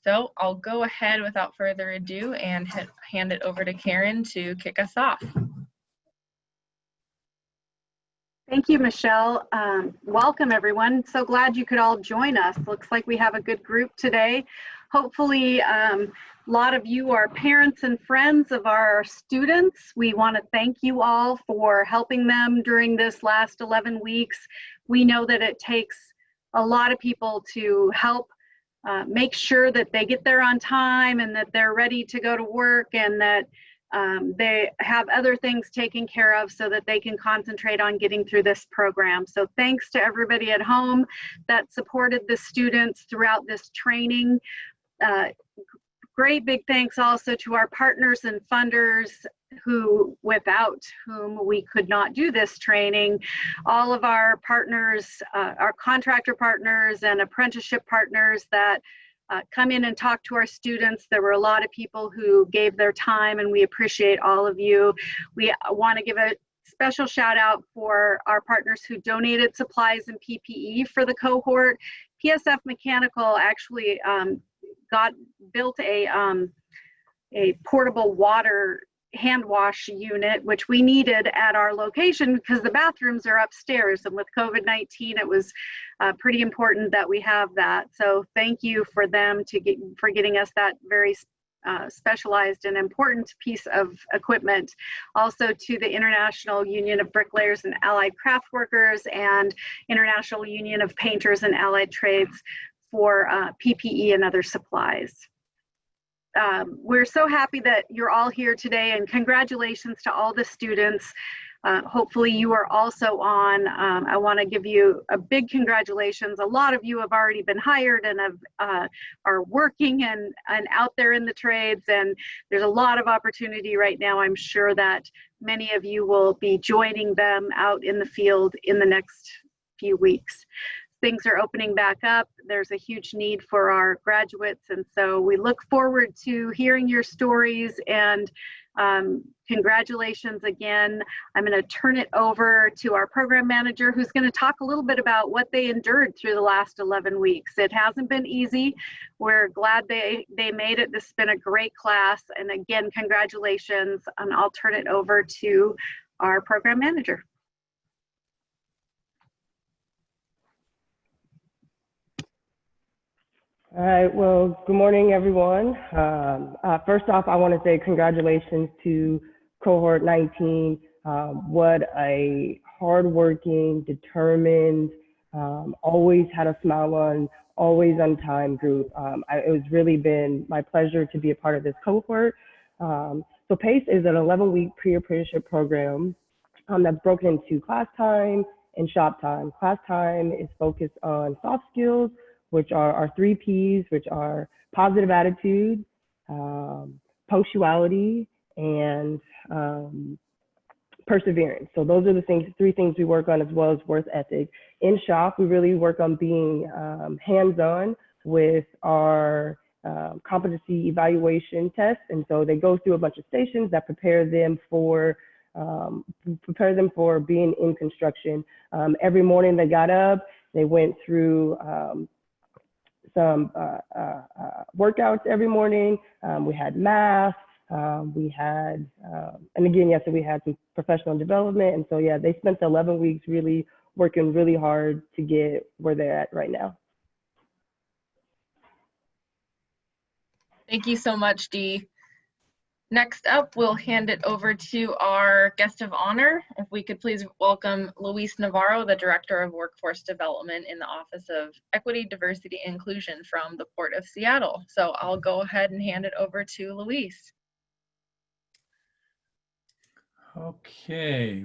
So I'll go ahead without further ado and hand it over to Karen to kick us off. Thank you, Michelle. Welcome, everyone. So glad you could all join us. Looks like we have a good group today. Hopefully, a lot of you are parents and friends of our students. We want to thank you all for helping them during this last 11 weeks. We know that it takes a lot of people to help make sure that they get there on time and that they're ready to go to work and that they have other things taken care of so that they can concentrate on getting through this program. So thanks to everybody at home that supported the students throughout this training. Great big thanks also to our partners and funders without whom we could not do this training. All of our partners, our contractor partners and apprenticeship partners that come in and talk to our students. There were a lot of people who gave their time, and we appreciate all of you. We want to give a special shout out for our partners who donated supplies and PPE for the cohort. PSF Mechanical actually built a portable water hand wash unit, which we needed at our location because the bathrooms are upstairs, and with COVID-19 it was pretty important that we have that. So thank you for them for getting us that very specialized and important piece of equipment. Also to the International Union of Bricklayers and Allied Craft Workers and International Union of Painters and Allied Trades for PPE and other supplies. We're so happy that you're all here today, and congratulations to all the students. Hopefully you are also on. I want to give you a big congratulations. A lot of you have already been hired and are working and out there in the trades, and there's a lot of opportunity right now. I'm sure that many of you will be joining them out in the field in the next few weeks. Things are opening back up. There's a huge need for our graduates, and so we look forward to hearing your stories, and congratulations again. I'm going to turn it over to our program manager, who's going to talk a little bit about what they endured through the last 11 weeks. It hasn't been easy. We're glad they made it. This has been a great class, and again, congratulations, and I'll turn it over to our program manager. All right, well, good morning, everyone. First off, I want to say congratulations to Cohort 19. What a hardworking, determined, always had a smile on, always on time group. It was really been my pleasure to be a part of this cohort. So PACE is an 11-week pre-apprenticeship program that's broken into class time and shop time. Class time is focused on soft skills, which are our 3 Ps, which are positive attitude, punctuality, and perseverance. So those are the 3 things we work on, as well as work ethic. In shop, we really work on being hands-on with our competency evaluation tests. And so they go through a bunch of stations that prepare them for being in construction. Every morning they got up, they went through some workouts every morning. We had math, we had, and again, yes, so we had some professional development. And so, yeah, they spent the 11 weeks really working really hard to get where they're at right now. Thank you so much, Dee. Next up, we'll hand it over to our guest of honor. If we could please welcome Luis Navarro, the Director of Workforce Development in the Office of Equity, Diversity, and Inclusion from the Port of Seattle. So I'll go ahead and hand it over to Luis. Okay.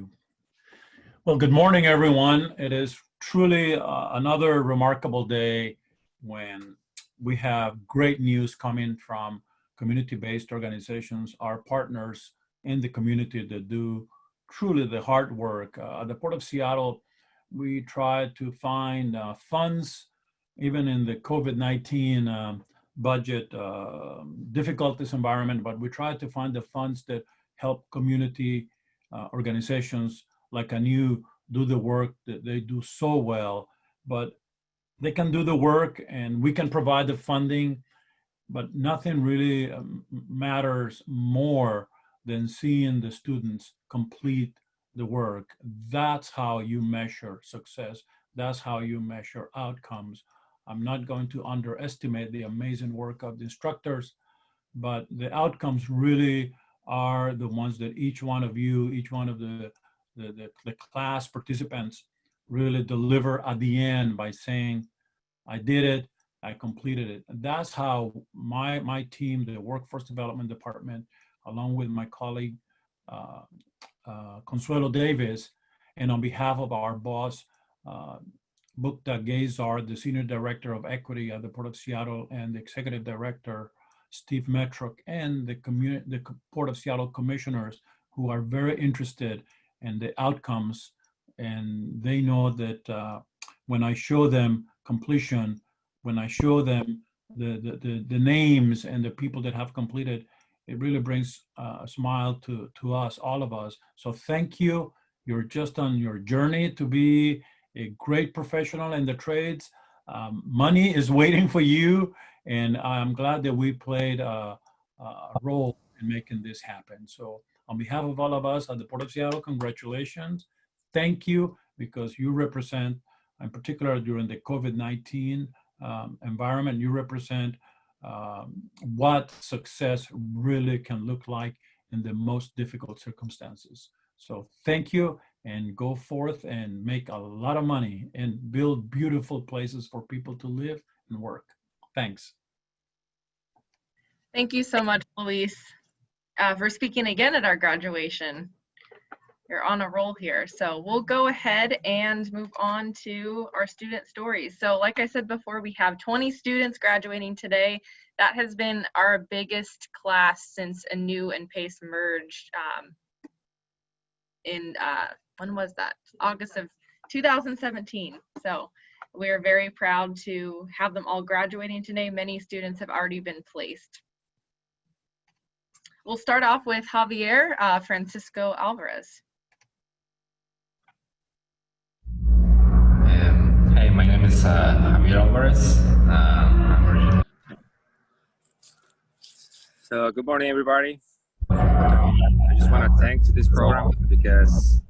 Well, good morning, everyone. It is truly another remarkable day when we have great news coming from community-based organizations, our partners in the community that do truly the hard work. At the Port of Seattle, we try to find funds, even in the COVID-19 budget difficulties environment, but we try to find the funds that help community organizations like ANU do the work that they do so well. But they can do the work and we can provide the funding, but nothing really matters more than seeing the students complete the work. That's how you measure success. That's how you measure outcomes. I'm not going to underestimate the amazing work of the instructors, but the outcomes really are the ones that each one of you, each one of the class participants really deliver at the end by saying, I did it, I completed it. And that's how my team, the Workforce Development Department, along with my colleague, Consuelo Davis, and on behalf of our boss, Bukta Gazar, the Senior Director of Equity at the Port of Seattle, and the Executive Director, Steve Metruk, and the Port of Seattle commissioners, who are very interested in the outcomes. And they know that when I show them completion, when I show them the names and the people that have completed, it really brings a smile to us, all of us. So thank you. You're just on your journey to be a great professional in the trades. Money is waiting for you, and I'm glad that we played a role in making this happen. So on behalf of all of us at the Port of Seattle, congratulations. Thank you, because you represent, in particular during the COVID-19 environment, you represent what success really can look like in the most difficult circumstances. So thank you, and go forth and make a lot of money and build beautiful places for people to live and work. Thanks. Thank you so much, Luis, for speaking again at our graduation. You're on a roll here. So we'll go ahead and move on to our student stories. So like I said before, we have 20 students graduating today. That has been our biggest class since ANU and PACE merged in, when was that? August of 2017. So we are very proud to have them all graduating today. Many students have already been placed. We'll start off with Javier Francisco Alvarez. Hey, my name is Javier Alvarez. So good morning, everybody. I just want to thank to this program because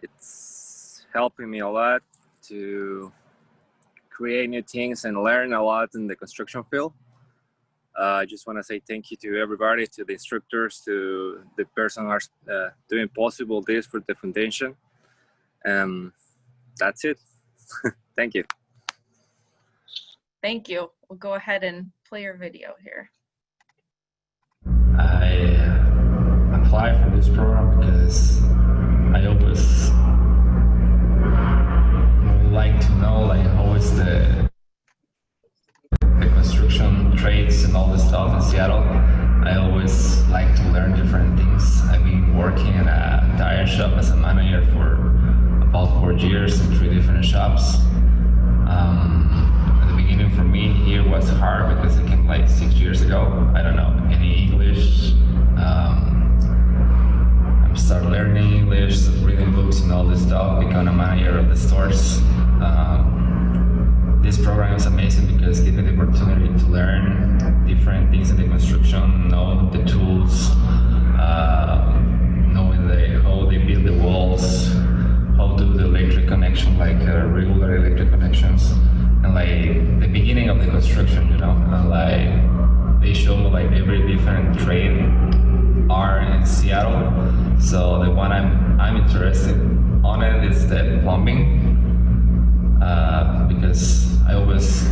it's helping me a lot to create new things and learn a lot in the construction field. I just want to say thank you to everybody, to the instructors, to the person who are doing possible this for the foundation. That's it. Thank you. Thank you. We'll go ahead and play your video here. I applied for this program because I always would like to know like how is the construction trades and all this stuff in Seattle. I always like to learn different things. I've been working in a tire shop as a manager for about 4 years in 3 different shops. At the beginning for me here was hard because I came like 6 years ago. I don't know any English. I started learning English, reading books and all this stuff, become a manager of the stores. This program is amazing because it gives me the opportunity to learn different things in the construction, know the tools, knowing how they build the walls, how to do the electric connection, like regular electric connections, and like the beginning of the construction, you know, and like they show me like every different trade are in Seattle. So the one I'm interested on it is the plumbing, because I always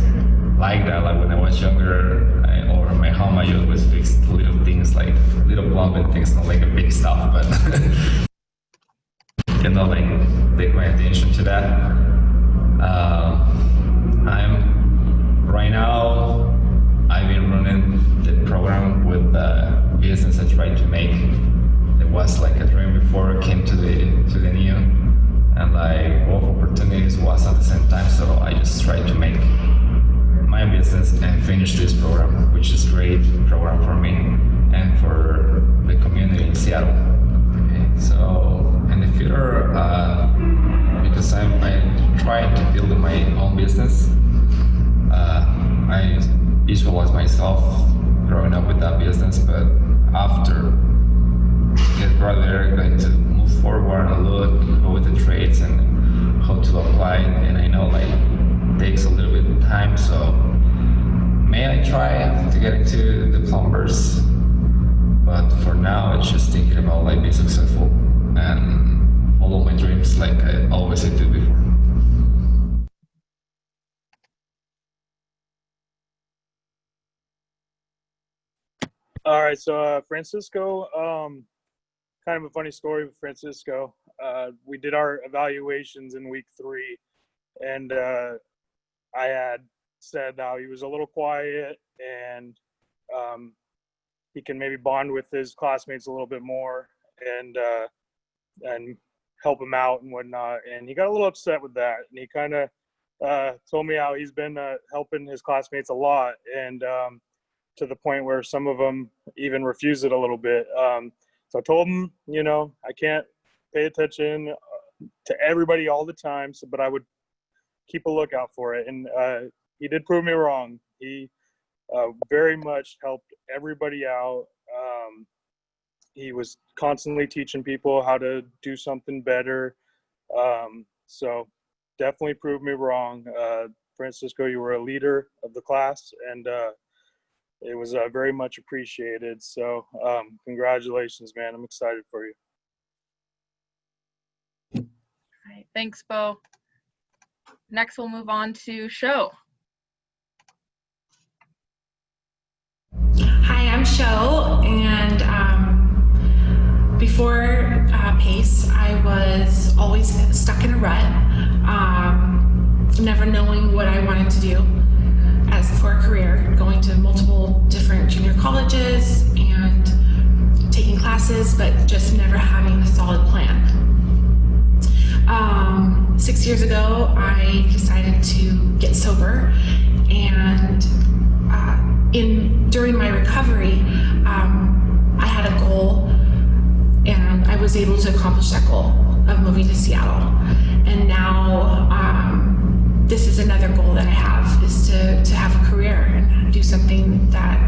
liked that. Like when I was younger, or in my home, I always fixed little things, like little plumbing things, not like a big stuff, but you know, like take my attention to that. Right now, I've been running the program with the business I tried to make. It was like a dream before I came to the NU, and like both opportunities was at the same time. So I just tried to make my business and finish this program, which is a great program for me and for the community in Seattle. Okay, so in the future, because I'm trying to build my own business, visualize myself growing up with that business, but after get right there, going to move forward and look over the trades and how to apply, and I know like it takes a little bit of time, so may I try to get into the plumbers, but for now it's just thinking about like being successful and follow my dreams like I always did before. All right, so Francisco, kind of a funny story with Francisco. We did our evaluations in week 3, and I had said how he was a little quiet and he can maybe bond with his classmates a little bit more and help him out and whatnot. And he got a little upset with that, and he kind of told me how he's been helping his classmates a lot, and to the point where some of them even refuse it a little bit. So I told him, you know, I can't pay attention to everybody all the time, but I would keep a lookout for it. And he did prove me wrong. He very much helped everybody out. He was constantly teaching people how to do something better. So definitely proved me wrong. Francisco, you were a leader of the class, and it was very much appreciated. So congratulations, man. I'm excited for you. All right, thanks, Bo. Next, we'll move on to Sho. Hi, I'm Sho, and before PACE, I was always stuck in a rut, never knowing what I wanted to do as for a career, going to multiple different junior colleges and taking classes, but just never having a solid plan. 6 years ago, I decided to get sober, and during my recovery, I had a goal, and I was able to accomplish that goal of moving to Seattle. And now this is another goal that I have, is to have a career and do something that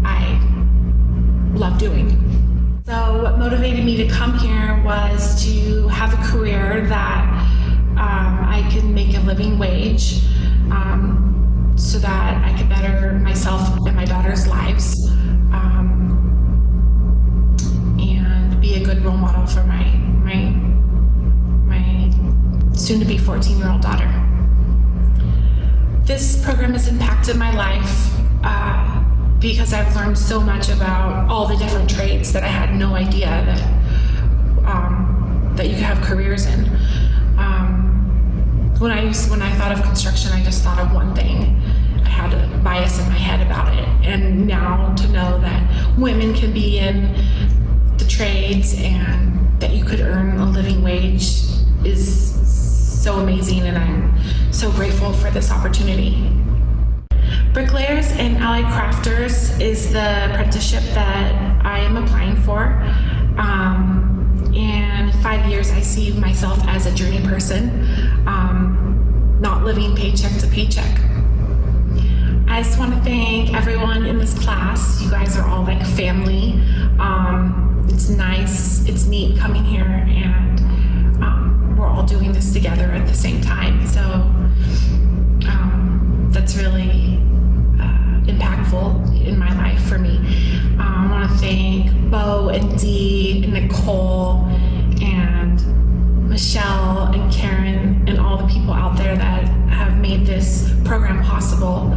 I love doing. So what motivated me to come here was to have a career that I can make a living wage, so that I could better myself and my daughter's lives, and be a good role model for my soon-to-be 14-year-old daughter. This program has impacted my life because I've learned so much about all the different trades that I had no idea that you could have careers in. When I thought of construction, I just thought of one thing. I had a bias in my head about it. And now to know that women can be in the trades and that you could earn a living wage is so amazing, and I'm so grateful for this opportunity. Bricklayers and Allied Crafters is the apprenticeship that I am applying for. In 5 years, I see myself as a journey person, not living paycheck to paycheck. I just want to thank everyone in this class. You guys are all like family. It's nice, it's neat coming here, and we're all doing this together at the same time. So that's really impactful in my life for me. I want to thank Bo and Dee and Nicole and Michelle and Karen and all the people out there that have made this program possible.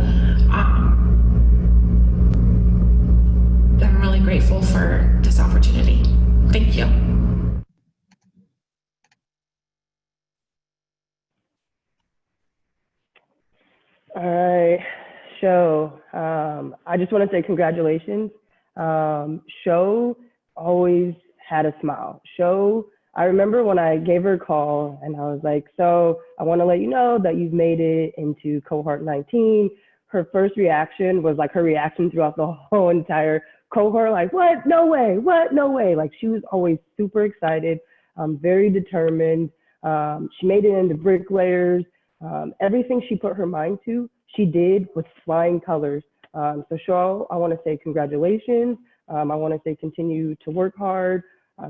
I'm really grateful for this opportunity. Thank you. All right, Sho, I just want to say congratulations. Sho always had a smile. Sho, I remember when I gave her a call and I was like, so I want to let you know that you've made it into Cohort 19. Her first reaction was like her reaction throughout the whole entire cohort, like, what? No way, what? No way. Like, she was always super excited, very determined. She made it into bricklayers. Everything she put her mind to, she did with flying colors. So Cheryl, I want to say congratulations. I want to say continue to work hard,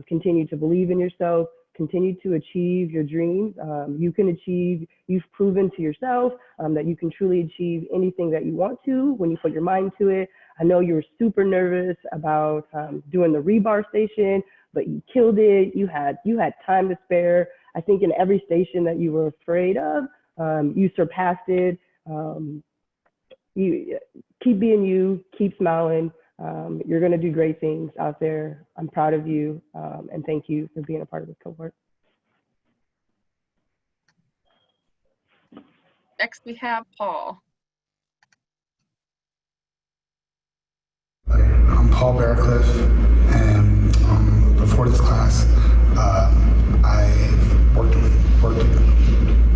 continue to believe in yourself, continue to achieve your dreams. You can achieve, you've proven to yourself that you can truly achieve anything that you want to when you put your mind to it. I know you were super nervous about doing the rebar station, but you killed it. You had time to spare. I think in every station that you were afraid of, you surpassed it. You keep being you, keep smiling. You're going to do great things out there. I'm proud of you, and thank you for being a part of this cohort. Next, we have Paul. I'm Paul Bearcliff, and before this class, I've worked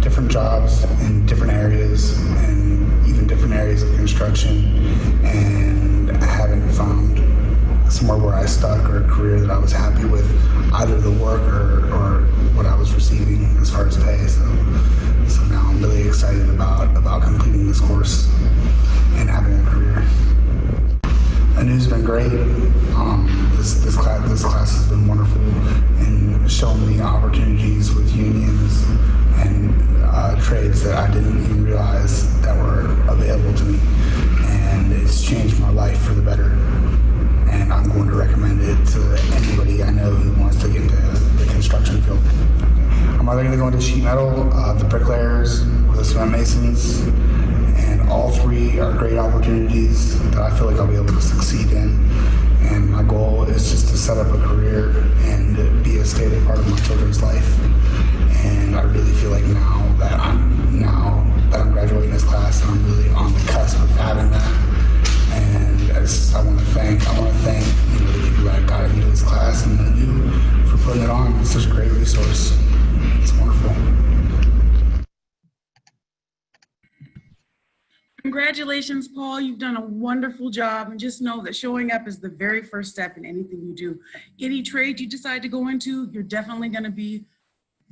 different jobs in different areas, and even different areas of construction, and I haven't found somewhere where I stuck or a career that I was happy with, either the work or what I was receiving as far as pay. So now I'm really excited about completing this course and having a career. Anu's been great. This class has been wonderful in showing me opportunities with unions and trades that I didn't even realize that were available to me. And it's changed my life for the better. And I'm going to recommend it to anybody I know who wants to get into the construction field. I'm either going to go into sheet metal, the bricklayers, or the cement masons, and all three are great opportunities that I feel like I'll be able to succeed in. And my goal is just to set up a career and be a stable part of my children's life. And I really feel like now that I'm graduating this class, I'm really on the cusp of having that. And I want to thank the people that got me to this class and you for putting it on. It's such a great resource. It's wonderful. Congratulations, Paul. You've done a wonderful job, and just know that showing up is the very first step in anything you do. Any trade you decide to go into, you're definitely going to be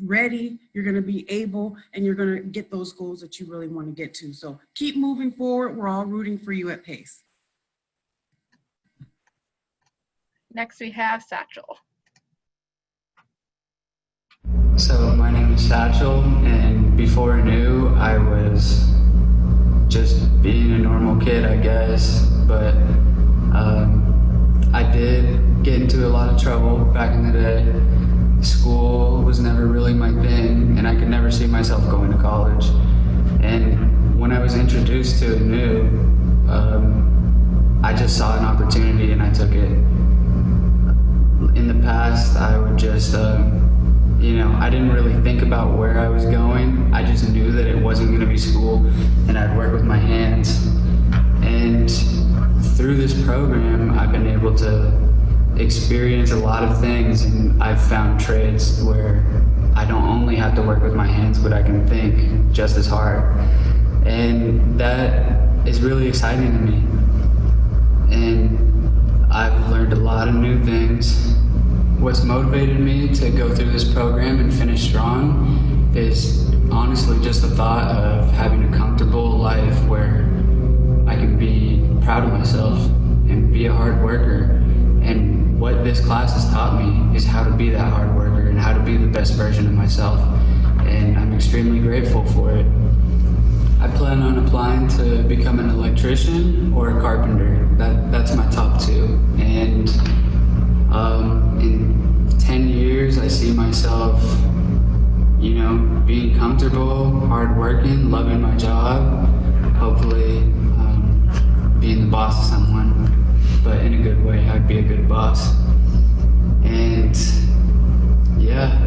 ready, you're going to be able, and you're going to get those goals that you really want to get to. So keep moving forward. We're all rooting for you at Pace. Next, we have Satchel. So my name is Satchel, and before I knew, I was just being a normal kid, I guess, but I did get into a lot of trouble back in the day. School was never really my thing, and I could never see myself going to college. And when I was introduced to Anu, I just saw an opportunity and I took it. In the past, I would just, I didn't really think about where I was going. I just knew that it wasn't going to be school and I'd work with my hands. And through this program, I've been able to experience a lot of things, and I've found trades where I don't only have to work with my hands, but I can think just as hard. And that is really exciting to me. And I've learned a lot of new things. What's motivated me to go through this program and finish strong is honestly just the thought of having a comfortable life where I can be proud of myself and be a hard worker. And what this class has taught me is how to be that hard worker and how to be the best version of myself. And I'm extremely grateful for it. I plan on applying to become an electrician or a carpenter. That's my top two. And in 10 years, I see myself, being comfortable, hardworking, loving my job, hopefully being the boss of someone, but in a good way. I'd be a good boss. And yeah,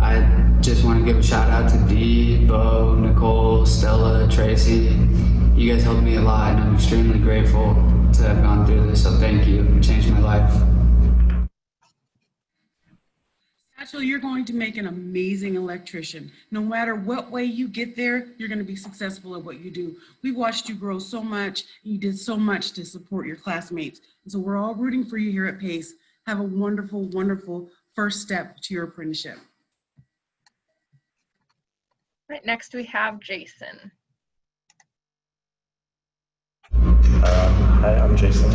I just want to give a shout out to Dee, Bo, Nicole, Stella, Tracy. You guys helped me a lot, and I'm extremely grateful to have gone through this, so thank you. It changed my life. Satchel, you're going to make an amazing electrician. No matter what way you get there, you're going to be successful at what you do. We watched you grow so much. You did so much to support your classmates. And so we're all rooting for you here at Pace. Have a wonderful, wonderful first step to your apprenticeship. Right, next we have Jason. I'm Jason,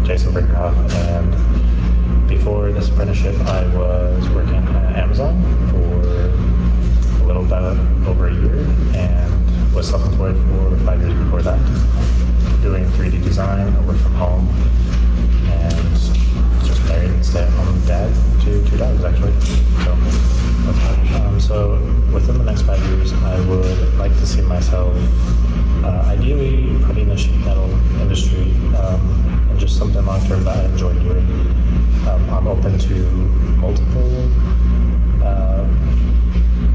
Jason Brinkerhoff, and before this apprenticeship, I was working at Amazon for a little about over a year, and was self-employed for 5 years before that, doing 3D design. I work from home, and just married and stay-at-home dad to 2 dogs, actually. So that's fine. So within the next 5 years, I would like to see myself ideally putting the sheet metal industry, and just something long-term that I enjoy doing. I'm open to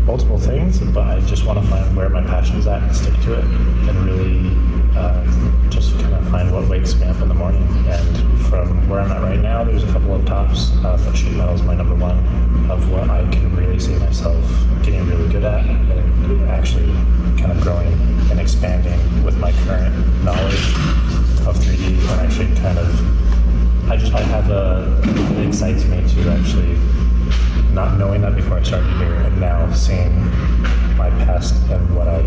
multiple things, but I just want to find where my passion's at and stick to it, and really just kind of find what wakes me up in the morning. And from where I'm at right now, there's a couple of tops, but sheet metal is my number one of what I can really see myself getting really good at, and actually kind of growing and expanding with my current knowledge of 3D, and actually kind of, it excites me to actually, not knowing that before I started here, and now seeing my past and what I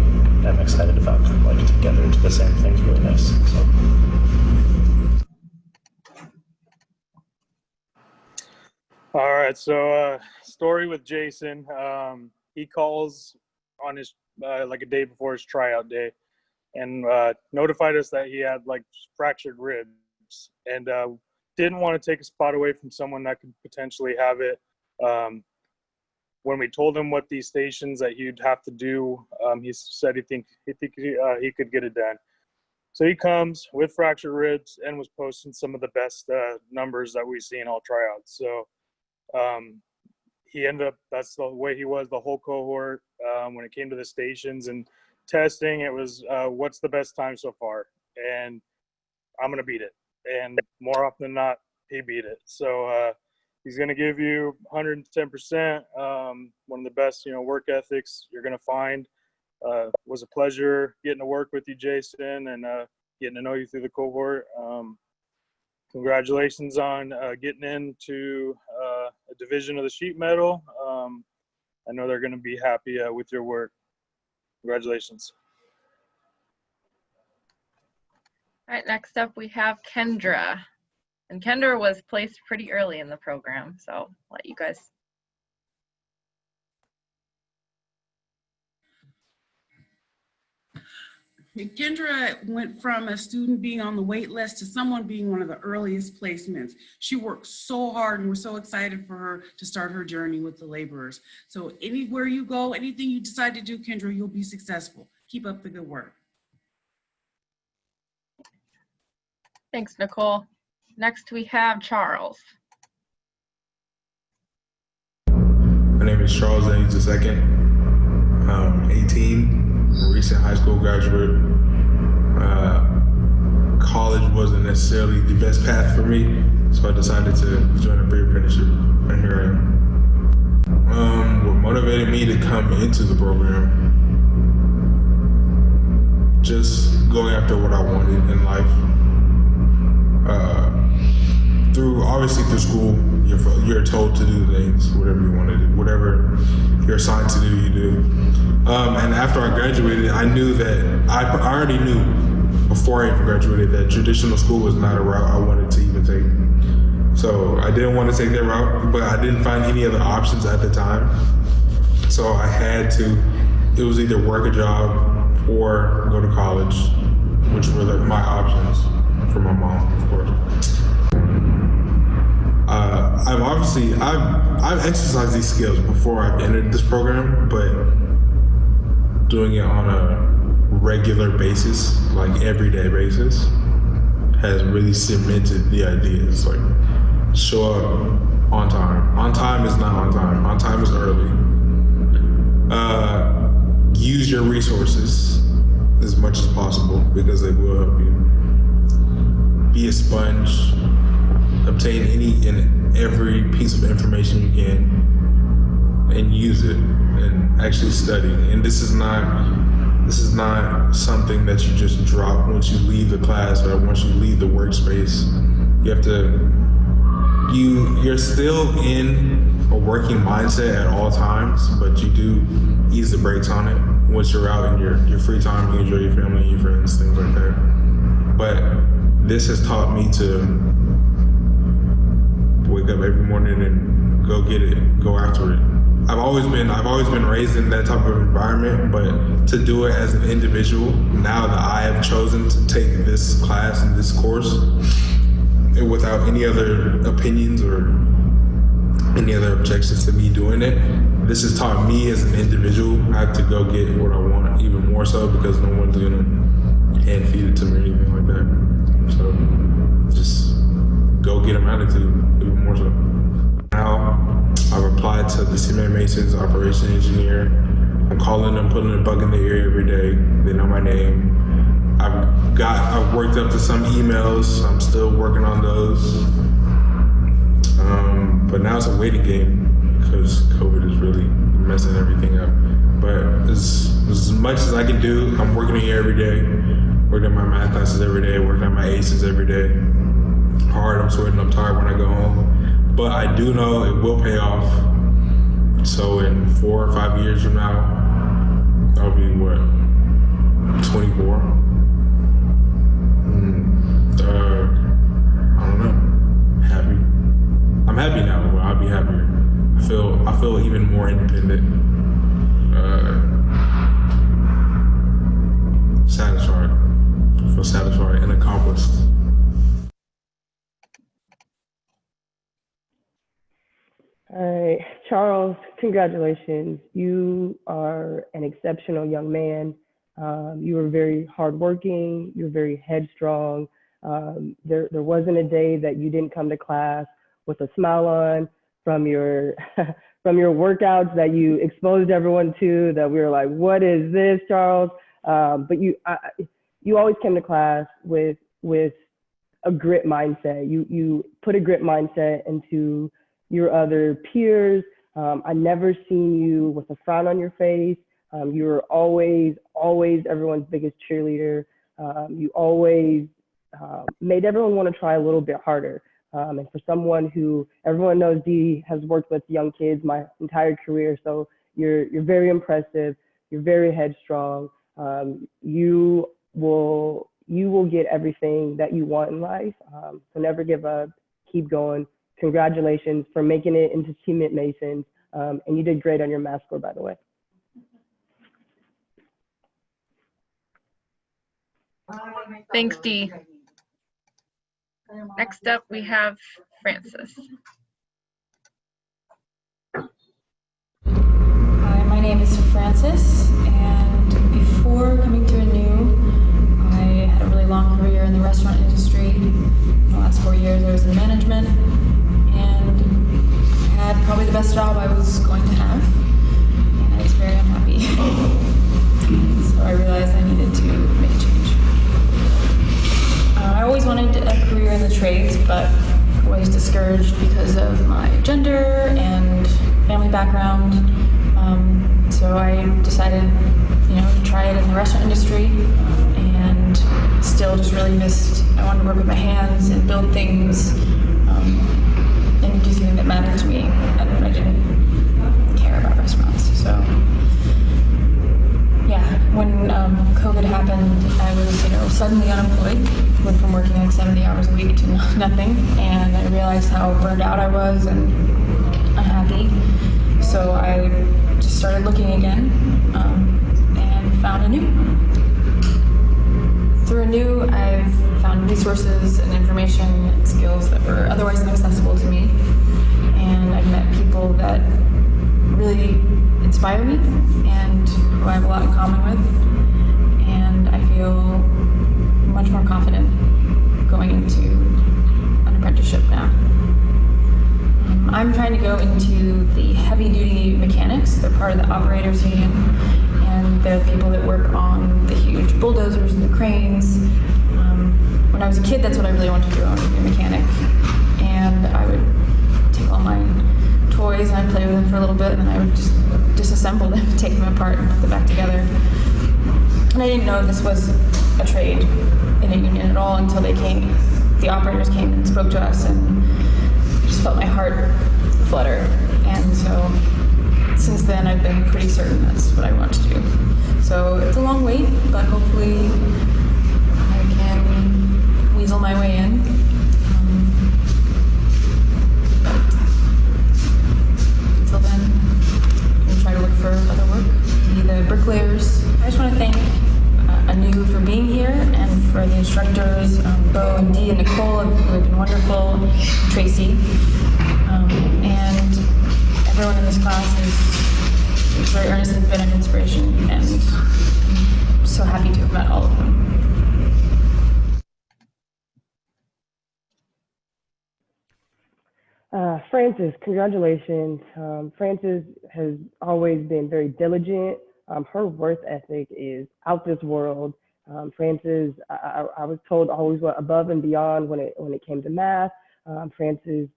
am excited about like together into the same thing's really nice. So. All right, so story with Jason. He calls on his like a day before his tryout day, and notified us that he had like fractured ribs, and didn't want to take a spot away from someone that could potentially have it. When we told him what these stations that he'd have to do, he said he could get it done. So he comes with fractured ribs and was posting some of the best numbers that we see in all tryouts. So he ended up, that's the way he was the whole cohort. When it came to the stations and testing, it was what's the best time so far, and I'm gonna beat it. And more often than not, he beat it. So he's going to give you 110%. One of the best, work ethics you're going to find. Was a pleasure getting to work with you, Jason, and getting to know you through the cohort. Congratulations on getting into a division of the sheet metal. I know they're going to be happy with your work. Congratulations. All right, next up we have Kendra. And Kendra was placed pretty early in the program, so I'll let you guys. Kendra went from a student being on the wait list to someone being one of the earliest placements. She worked so hard, and we're so excited for her to start her journey with the laborers. So anywhere you go, anything you decide to do, Kendra, you'll be successful. Keep up the good work. Thanks, Nicole. Next we have Charles. My name is Charles Ames II. I'm 18, a recent high school graduate. College wasn't necessarily the best path for me, so I decided to join a pre-apprenticeship, and here I am. What motivated me to come into the program, just going after what I wanted in life. Obviously through school, you're told to do things, whatever you want to do, whatever you're assigned to do, you do. And after I graduated, I knew that, I already knew before I even graduated that traditional school was not a route I wanted to even take. So I didn't want to take that route, but I didn't find any other options at the time. So I had to, it was either work a job or go to college, which were like my options for my mom, of course. I've exercised these skills before I've entered this program, but doing it on a regular basis, like everyday basis, has really cemented the ideas. Like, show up on time. On time is not on time. On time is early. Use your resources as much as possible because they will help you. Be a sponge. Obtain any and every piece of information you can and use it and actually study. And this is not something that you just drop once you leave the class or once you leave the workspace. You have to, you're still in a working mindset at all times, but you do ease the brakes on it once you're out in your free time, you enjoy your family and your friends, things like that. But this has taught me to wake up every morning and go get it, go after it. I've always been raised in that type of environment, but to do it as an individual, now that I have chosen to take this class and this course without any other opinions or any other objections to me doing it, this has taught me as an individual I have to go get what I want, even more so because no one's gonna hand feed it to me or anything like that. So just go get them attitude, even more so. Now I've applied to the cement masons operation engineer. I'm calling them, putting a bug in their ear every day. They know my name. I've worked up to some emails. I'm still working on those. But now it's a waiting game because COVID is really messing everything up. But as much as I can do, I'm working here every day, working at my math classes every day, working at my ACEs every day. Hard, I'm sweating, I'm tired when I go home. But I do know it will pay off. So in 4 or 5 years from now, I'll be what, 24? I don't know, happy. I'm happy now, but I'll be happier. I feel even more independent. Satisfied. I feel satisfied and accomplished. All right, Charles, congratulations. You are an exceptional young man. You are very hardworking. You're very headstrong. There wasn't a day that you didn't come to class with a smile on from your from your workouts that you exposed everyone to. That we were like, "What is this, Charles?" But you always came to class with a grit mindset. You put a grit mindset into your other peers. I never seen you with a frown on your face. You were always everyone's biggest cheerleader. You always made everyone want to try a little bit harder. And for someone who everyone knows, Dee has worked with young kids my entire career, so you're very impressive. You're very headstrong. You will get everything that you want in life. So never give up. Keep going. Congratulations for making it into Cement Masons. And you did great on your math score, by the way. Thanks, Dee. Next up, we have Francis. Hi, my name is Francis, and before coming to ANU, I had a really long career in the restaurant industry. In the last 4 years, I was in management, and I had probably the best job I was going to have, and I was very unhappy. So I realized I needed to make a change. I always wanted a career in the trades, but always discouraged because of my gender and family background. So I decided, to try it in the restaurant industry, and still just really missed. I wanted to work with my hands and build things, and do something that mattered to me, and I didn't care about restaurants. So yeah, when COVID happened, I was, suddenly unemployed. Went from working like 70 hours a week to nothing, and I realized how burned out I was and unhappy. So I just started looking again, and found ANU. Through ANU, I've found resources and information and skills that were otherwise inaccessible to me, and I've met people that really inspire me and who I have a lot in common with, and I feel much more confident going into an apprenticeship now. I'm trying to go into the heavy-duty mechanics. They're part of the operators union, and they're the people that work on the huge bulldozers and the cranes. When I was a kid, that's what I really wanted to do. I wanted to be a mechanic, and I would take all my toys and I'd play with them for a little bit, and then I would just disassemble them, take them apart, and put them back together. And I didn't know this was a trade in a union at all until the operators came and spoke to us, and I just felt my heart flutter. And so since then, I've been pretty certain that's what I want to do. So it's a long wait, but hopefully I can weasel feel my way in. Until then, I'm going to try to look for other work, be the bricklayers. I just want to thank Anu for being here and for the instructors, Bo and Dee and Nicole who have been wonderful, Tracy, and everyone in this class is very earnestly been an inspiration, and I'm so happy to have met all of them. Frances, congratulations. Frances has always been very diligent. Her work ethic is out this world. Frances, I was told, always went above and beyond when it came to math. Frances,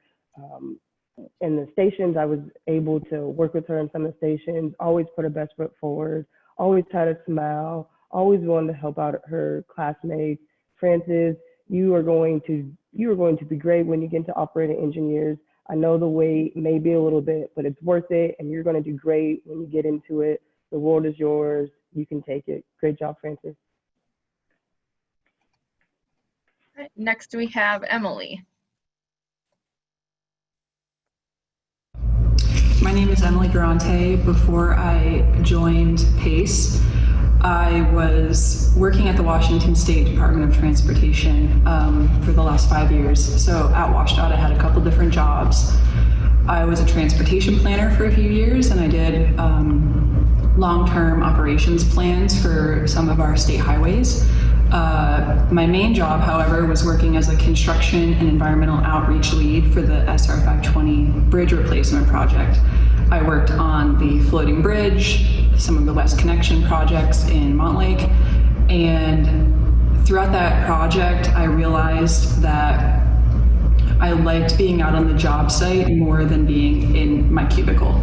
in the stations, I was able to work with her in some of the stations, always put her best foot forward, always had a smile, always wanted to help out her classmates. Frances, you are going to be great when you get into operating engineers. I know the wait may be a little bit, but it's worth it, and you're going to do great when you get into it. The world is yours. You can take it. Great job, Frances. Next, we have Emily. My name is Emily Durante. Before I joined PACE, I was working at the Washington State Department of Transportation for the last 5 years. So at WashDOT, I had a couple different jobs. I was a transportation planner for a few years, and I did long-term operations plans for some of our state highways. My main job, however, was working as a construction and environmental outreach lead for the SR 520 bridge replacement project. I worked on the floating bridge, some of the West Connection projects in Montlake, and throughout that project, I realized that I liked being out on the job site more than being in my cubicle.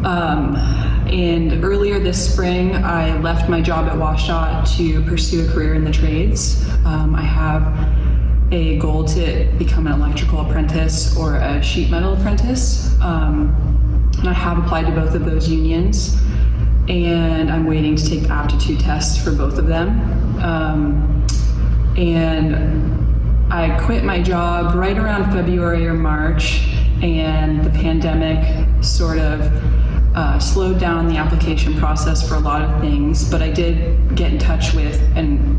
And earlier this spring, I left my job at WashDOT to pursue a career in the trades. I have a goal to become an electrical apprentice or a sheet metal apprentice. And I have applied to both of those unions, and I'm waiting to take the aptitude tests for both of them. And I quit my job right around February or March, and the pandemic sort of slowed down the application process for a lot of things, but I did get in touch with an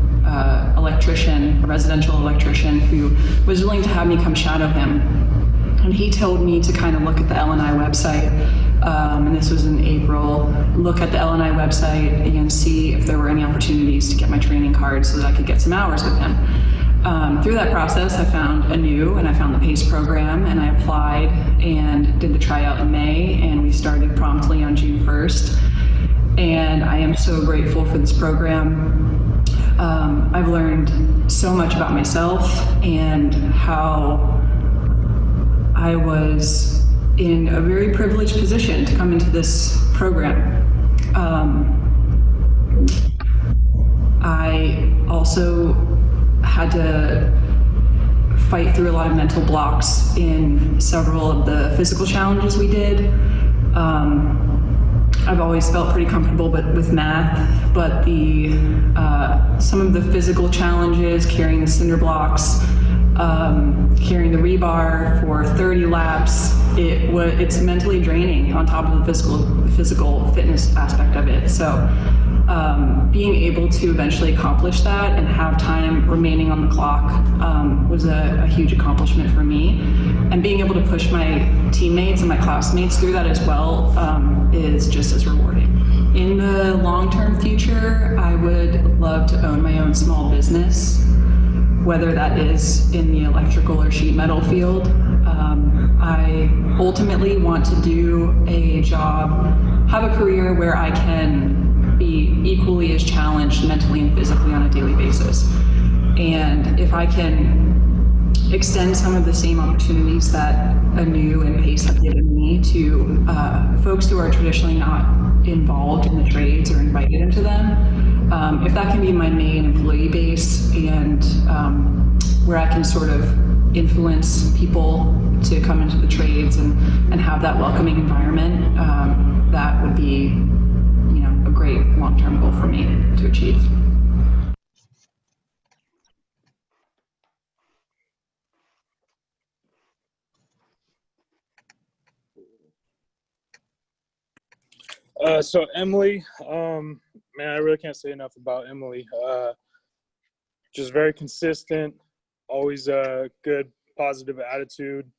electrician, a residential electrician, who was willing to have me come shadow him. And he told me to kind of look at the L&I website, and this was in April, look at the L&I website and see if there were any opportunities to get my training card so that I could get some hours with him. Through that process, I found and I found the PACE program, and I applied and did the tryout in May, and we started promptly on June 1st. And I am so grateful for this program. I've learned so much about myself and how I was in a very privileged position to come into this program. I also had to fight through a lot of mental blocks in several of the physical challenges we did. I've always felt pretty comfortable with math, but some of the physical challenges, carrying the cinder blocks, carrying the rebar for 30 laps, it's mentally draining on top of the physical fitness aspect of it. So being able to eventually accomplish that and have time remaining on the clock was a huge accomplishment for me. And being able to push my teammates and my classmates through that as well is just as rewarding. In the long-term future, I would love to own my own small business, whether that is in the electrical or sheet metal field. I ultimately want to do a job, have a career where I can be equally as challenged mentally and physically on a daily basis. And if I can extend some of the same opportunities that Anu and PACE have given me to folks who are traditionally not involved in the trades or invited into them, if that can be my main employee base and where I can sort of influence people to come into the trades and have that welcoming environment, that would be, a great long-term goal for me to achieve. So Emily, man, I really can't say enough about Emily. Just very consistent, always a good, positive attitude.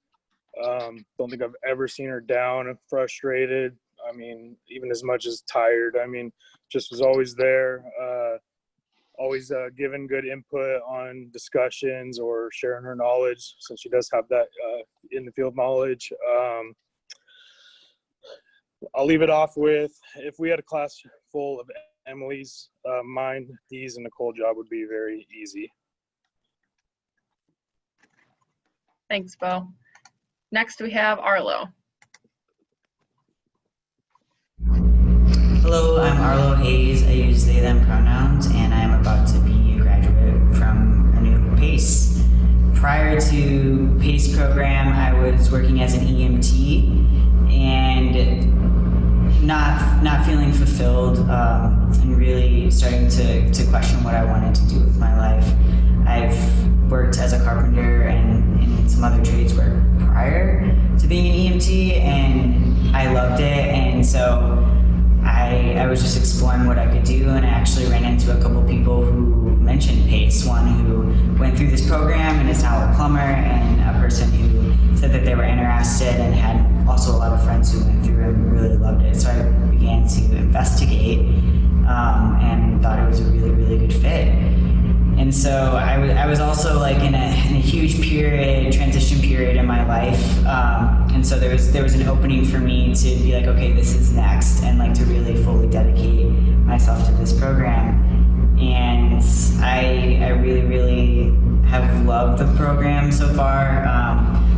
Don't think I've ever seen her down and frustrated. I mean, even as much as tired. I mean, just was always there. Always giving good input on discussions or sharing her knowledge, since she does have that in the field knowledge. I'll leave it off with, if we had a class full of Emily's, mine, Dee's, and Nicole job would be very easy. Thanks, Bo. Next, we have Arlo. Hello, I'm Arlo Hayes. I use they, them pronouns, and I'm about to be a graduate from a new PACE. Prior to PACE program, I was working as an EMT and not feeling fulfilled, and really starting to question what I wanted to do with my life. I've worked as a carpenter and in some other trades work prior to being an EMT, and I loved it, and so I was just exploring what I could do, and I actually ran into a couple people who mentioned PACE, one who went through this program and is now a plumber, and a person who said that they were interested and had also a lot of friends who went through it and really loved it. So I began to investigate and thought it was a really, really good fit. And so I was also like in a huge transition period in my life. And so there was an opening for me to be like, okay, this is next, and like to really fully dedicate myself to this program. And I really, really have loved the program so far.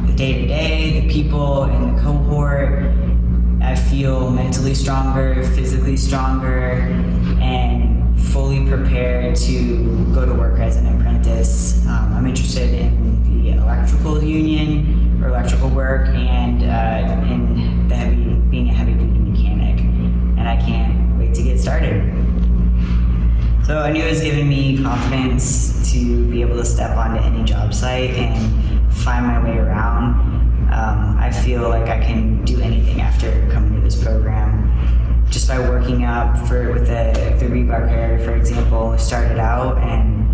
The day-to-day, the people in the cohort, I feel mentally stronger, physically stronger, and fully prepared to go to work as an apprentice. I'm interested in the electrical union or electrical work, and in being a heavy-duty mechanic, and I can't wait to get started. So I knew it was giving me confidence to be able to step onto any job site and find my way around. I feel like I can do anything after coming to this program. Just by working up with the rebar carrier, for example, I started out and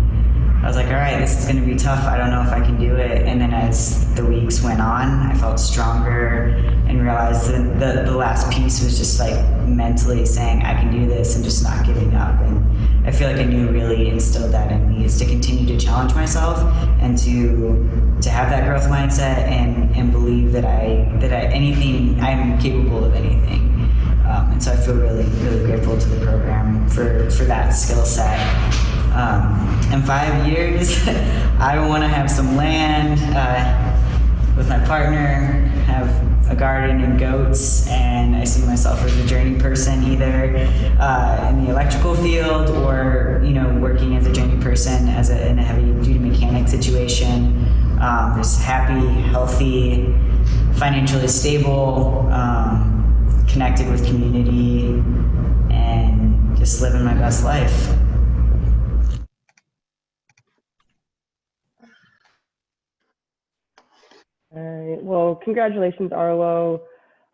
I was like, all right, this is going to be tough. I don't know if I can do it. And then as the weeks went on, I felt stronger and realized that the last piece was just like mentally saying, I can do this, and just not giving up. And I feel like I knew really instilled that in me, is to continue to challenge myself and to have that growth mindset and believe that I'm capable of anything. And so I feel really, really grateful to the program for that skill set. In 5 years, I want to have some land with my partner, have a garden and goats, and I see myself as a journey person, either in the electrical field or working as a journey person in a heavy-duty mechanic situation. Just happy, healthy, financially stable, connected with community, and just living my best life. Well, congratulations, Arlo.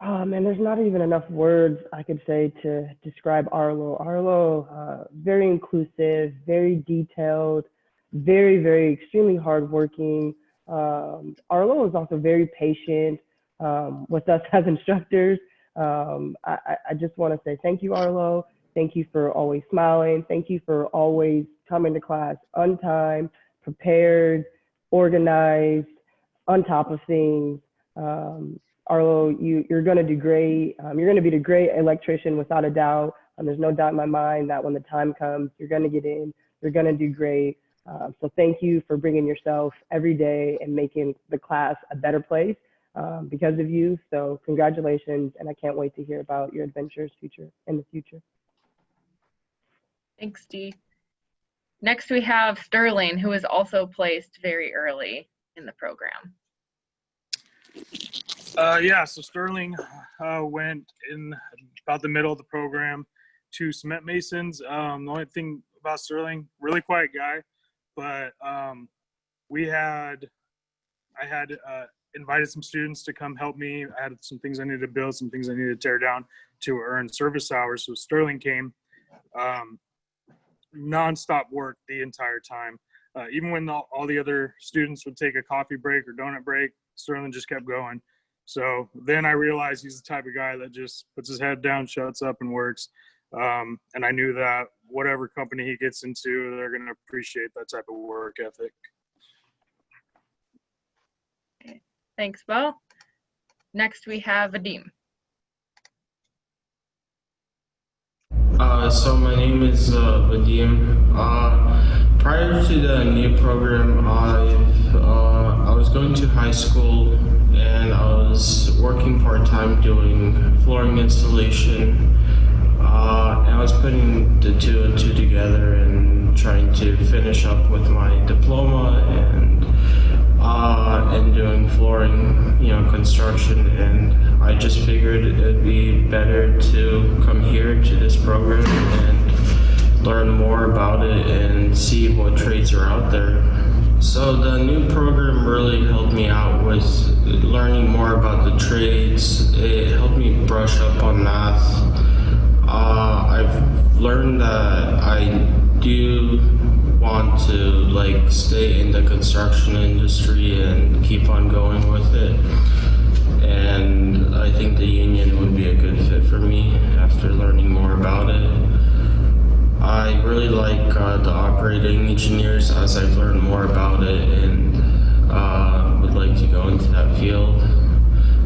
And there's not even enough words I could say to describe Arlo. Arlo, very inclusive, very detailed, very, very extremely hardworking. Arlo is also very patient with us as instructors. I just want to say thank you, Arlo. Thank you for always smiling. Thank you for always coming to class on time, prepared, organized, on top of things. Arlo, you're going to do great. You're going to be a great electrician without a doubt. There's no doubt in my mind that when the time comes, you're going to get in. You're going to do great. So thank you for bringing yourself every day and making the class a better place because of you. So congratulations, and I can't wait to hear about your adventures in the future. Thanks, Dee. Next, we have Sterling, who is also placed very early in the program. So Sterling went in about the middle of the program to cement masons. The only thing about Sterling, really quiet guy, but I had invited some students to come help me. I had some things I needed to build, some things I needed to tear down to earn service hours. So Sterling came, nonstop work the entire time. Even when all the other students would take a coffee break or donut break, Sterling just kept going. So then I realized he's the type of guy that just puts his head down, shuts up, and works. And I knew that whatever company he gets into, they're going to appreciate that type of work ethic. Thanks, Bo. Next, we have Vadim. So my name is Vadim. Prior to the new program, I was going to high school and I was working part-time doing flooring installation. And I was putting the two and two together and trying to finish up with my diploma and doing flooring, construction. And I just figured it'd be better to come here to this program and learn more about it and see what trades are out there. So the new program really helped me out with learning more about the trades. It helped me brush up on math. I've learned that I do want to stay in the construction industry and keep on going with it. And I think the union would be a good fit for me after learning more about it. I really like the operating engineers as I've learned more about it and would like to go into that field.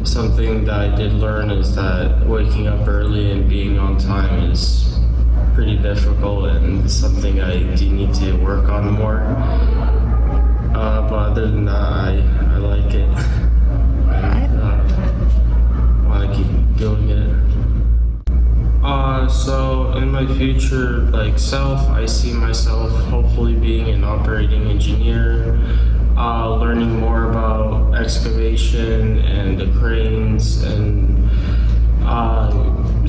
Something that I did learn is that waking up early and being on time is pretty difficult and something I do need to work on more. But other than that, I like it and want to keep doing it. So in my future, self, I see myself hopefully being an operating engineer, learning more about excavation and the cranes and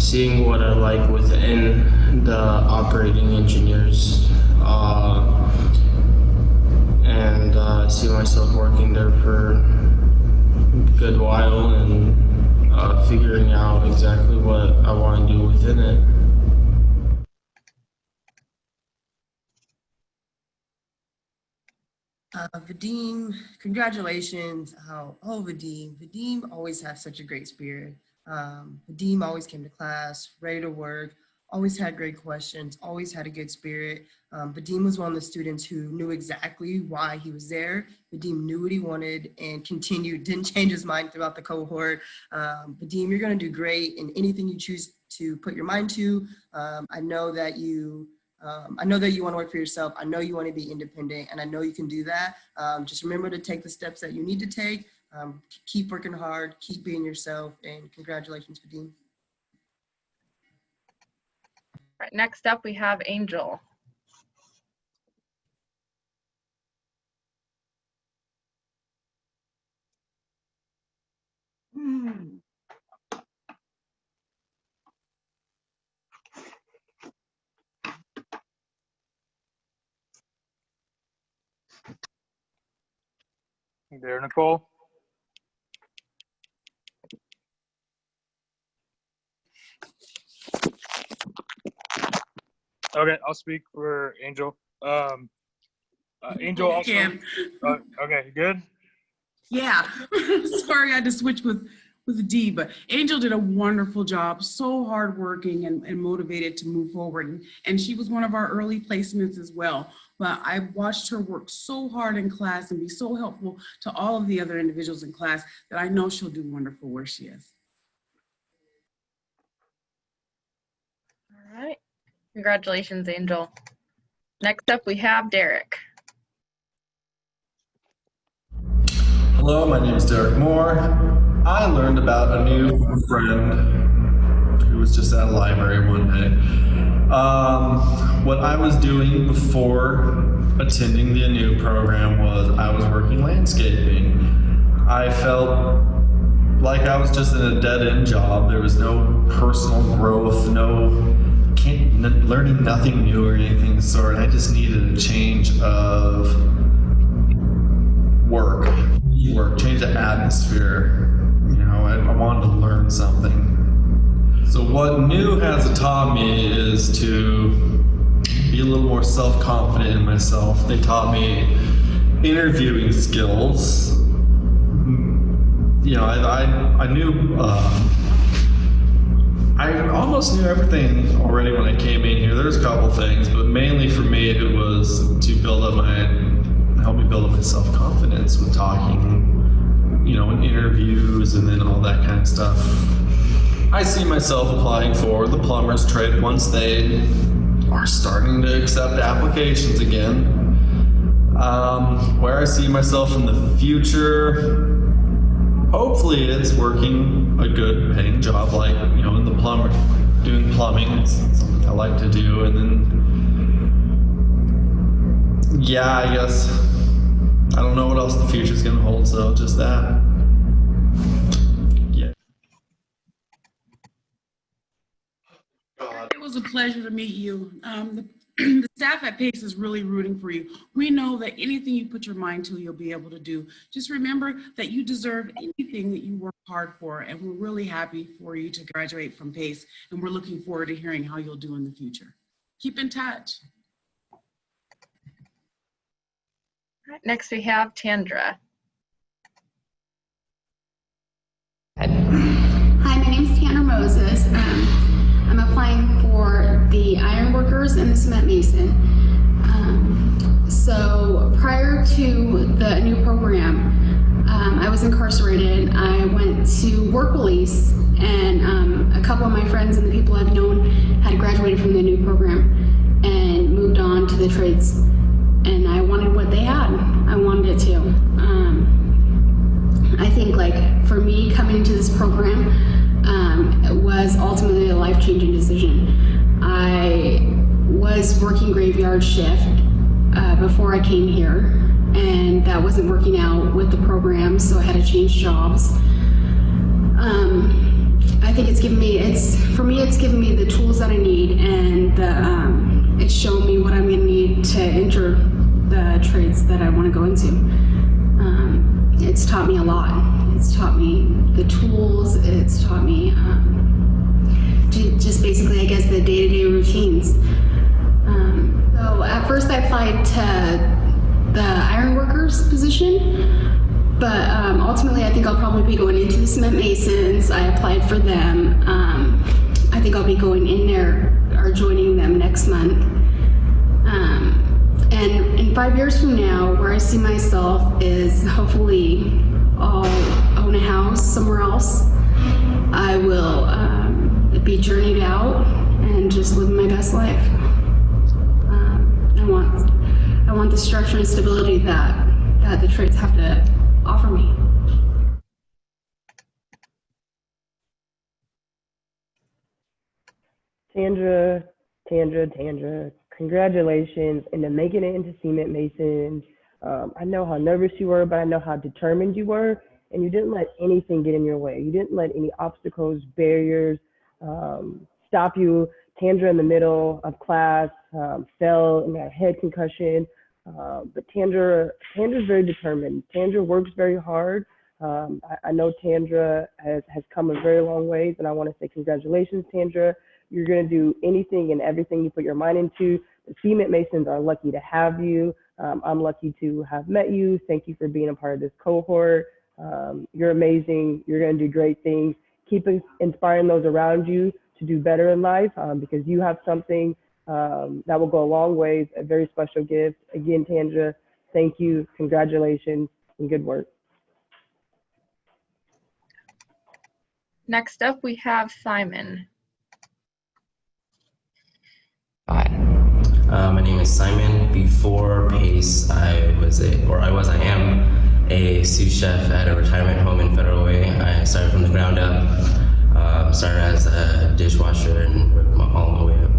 seeing what I like within the operating engineers, and I see myself working there for a good while and figuring out exactly what I want to do within it. Vadim, congratulations. Vadim. Vadim always has such a great spirit. Vadim always came to class, ready to work, always had great questions, always had a good spirit. Vadim was one of the students who knew exactly why he was there. Vadim knew what he wanted and continued, didn't change his mind throughout the cohort. Vadim, you're going to do great in anything you choose to put your mind to. I know that you want to work for yourself. I know you want to be independent, and I know you can do that. Just remember to take the steps that you need to take. Keep working hard, keep being yourself, and congratulations, Vadim. Right, next up, we have Angel. You there, Nicole? Okay, I'll speak for Angel. Angel also. Okay, you good? Yeah. Sorry, I had to switch with D, but Angel did a wonderful job, so hardworking and motivated to move forward. And she was one of our early placements as well. But I watched her work so hard in class and be so helpful to all of the other individuals in class that I know she'll do wonderful where she is. All right. Congratulations, Angel. Next up, we have Derek. Hello, my name is Derek Moore. I learned about a new friend who was just at a library one day. What I was doing before attending the new program was I was working landscaping. I felt like I was just in a dead-end job. There was no personal growth, learning nothing new or anything of the sort. I just needed a change of work, change the atmosphere. I wanted to learn something. So what New has taught me is to be a little more self-confident in myself. They taught me interviewing skills. You know, I knew, I almost knew everything already when I came in here. There's a couple things, but mainly for me it was to help me build up my self-confidence with talking, you know, in interviews and then all that kind of stuff. I see myself applying for the plumber's trade once they are starting to accept applications again. Where I see myself in the future, hopefully it's working a good paying job, like, you know, in the doing plumbing. It's something I like to do. And then, yeah, I guess I don't know what else the future's gonna hold, so just that. Yeah. It was a pleasure to meet you. The staff at PACE is really rooting for you. We know that anything you put your mind to, you'll be able to do. Just remember that you deserve anything that you work hard for, and we're really happy for you to graduate from PACE, and we're looking forward to hearing how you'll do in the future. Keep in touch. Next we have Tandra. Hi, my name is Tanner Moses. I'm applying for the iron workers and the cement mason. So prior to the new program, I was incarcerated. I went to work release, and a couple of my friends and the people I've known had graduated from the new program and moved on to the trades. And I wanted what they had. I wanted it too. I think, like, for me, coming into this program, it was ultimately a life-changing decision. I was working graveyard shift before I came here, and that wasn't working out with the program, so I had to change jobs. I think it's given me the tools that I need, and it's shown me what I'm gonna need to enter the trades that I wanna go into. It's taught me a lot. It's taught me the tools, it's taught me just basically, I guess, the day-to-day routines. So at first I applied to the ironworkers position, but ultimately I think I'll probably be going into the cement masons. I applied for them. I think I'll be going in there or joining them next month. And in 5 years from now, where I see myself is hopefully I'll own a house somewhere else. I will be journeyed out and just live my best life. I want the structure and stability that the trades have to offer me. Tandra, congratulations into making it into cement masons. I know how nervous you were, but I know how determined you were, and you didn't let anything get in your way. You didn't let any obstacles, barriers stop you. Tandra in the middle of class fell and had head concussion, but Tandra's very determined. Tandra works very hard. I know Tandra has come a very long ways, and I want to say congratulations, Tandra. You're going to do anything and everything you put your mind into. The cement masons are lucky to have you. I'm lucky to have met you. Thank you for being a part of this cohort. You're amazing. You're going to do great things. Keep inspiring those around you to do better in life, because you have something that will go a long way, a very special gift. Again, Tandra, thank you, congratulations, and good work. Next up, we have Simon. Hi, my name is Simon. Before PACE, I am a sous chef at a retirement home in Federal Way. I started from the ground up. Started as a dishwasher and worked all the way up.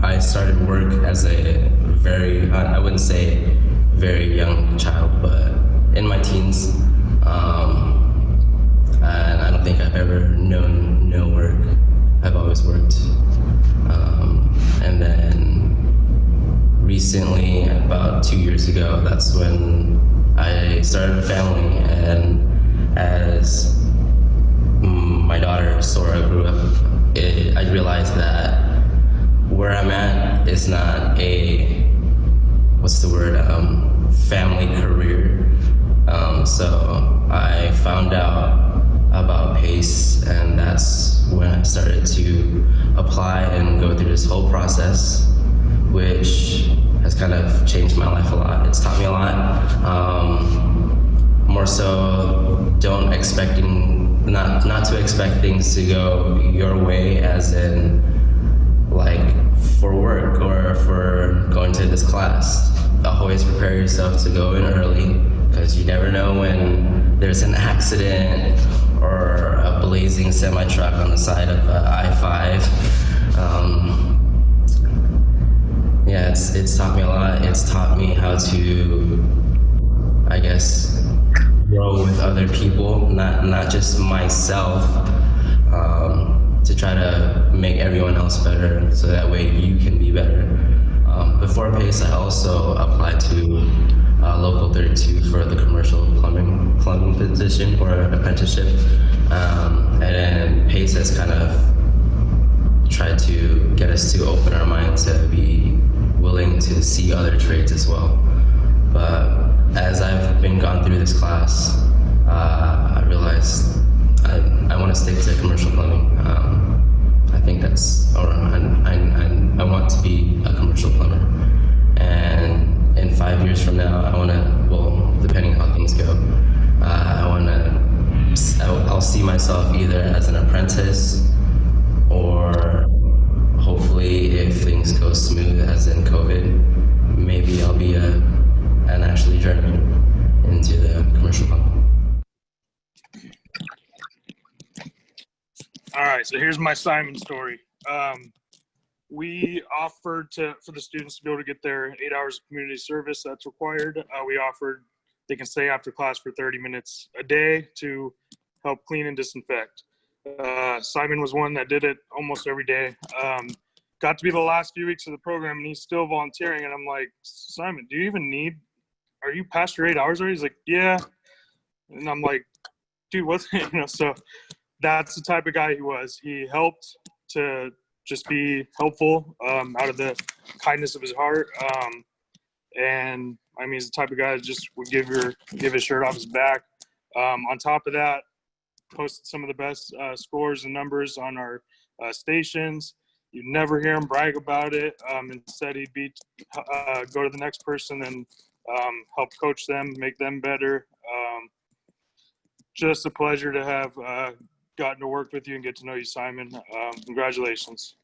I started work as a very, I wouldn't say very young child, but in my teens. And I don't think I've ever known no work. I've always worked. And then recently, about 2 years ago, that's when I started a family. And as my daughter Sora grew up, I realized that where I'm at is not a, family career. So I found out about PACE, and that's when I started to apply and go through this whole process, which has kind of changed my life a lot. It's taught me a lot. More so, not to expect things to go your way, as in like for work or for going to this class. Always prepare yourself to go in early, because you never know when there's an accident or a blazing semi-truck on the side of I-5. Yeah, it's taught me a lot. It's taught me how to, I guess, grow with other people, not just myself, to try to make everyone else better, so that way you can be better. Before PACE, I also applied to Local 32 for the commercial plumbing position or apprenticeship, and then PACE has kind of tried to get us to open our mind to be willing to see other trades as well. But as I've been gone through this class, I realized I want to stick to commercial plumbing. I think that's, or I want to be a commercial plumber. And in 5 years from now, I want to, well, depending on how things go, I'll see myself either as an apprentice, or hopefully if things go smooth, as in COVID, maybe I'll be an actually journeyman into the commercial plumbing. All right, so here's my Simon story. We offered for the students to be able to get their 8 hours of community service that's required. We offered they can stay after class for 30 minutes a day to help clean and disinfect. Simon was one that did it almost every day. Got to be the last few weeks of the program, and he's still volunteering. And I'm like, Simon, are you past your 8 hours already? He's like, yeah. And I'm like, dude, what's, so that's the type of guy he was. He helped to just be helpful out of the kindness of his heart. And I mean, he's the type of guy that just would give his shirt off his back. On top of that, posted some of the best scores and numbers on our stations. You'd never hear him brag about it. Instead, he'd go to the next person and help coach them, make them better. Just a pleasure to have gotten to work with you and get to know you, Simon. Congratulations.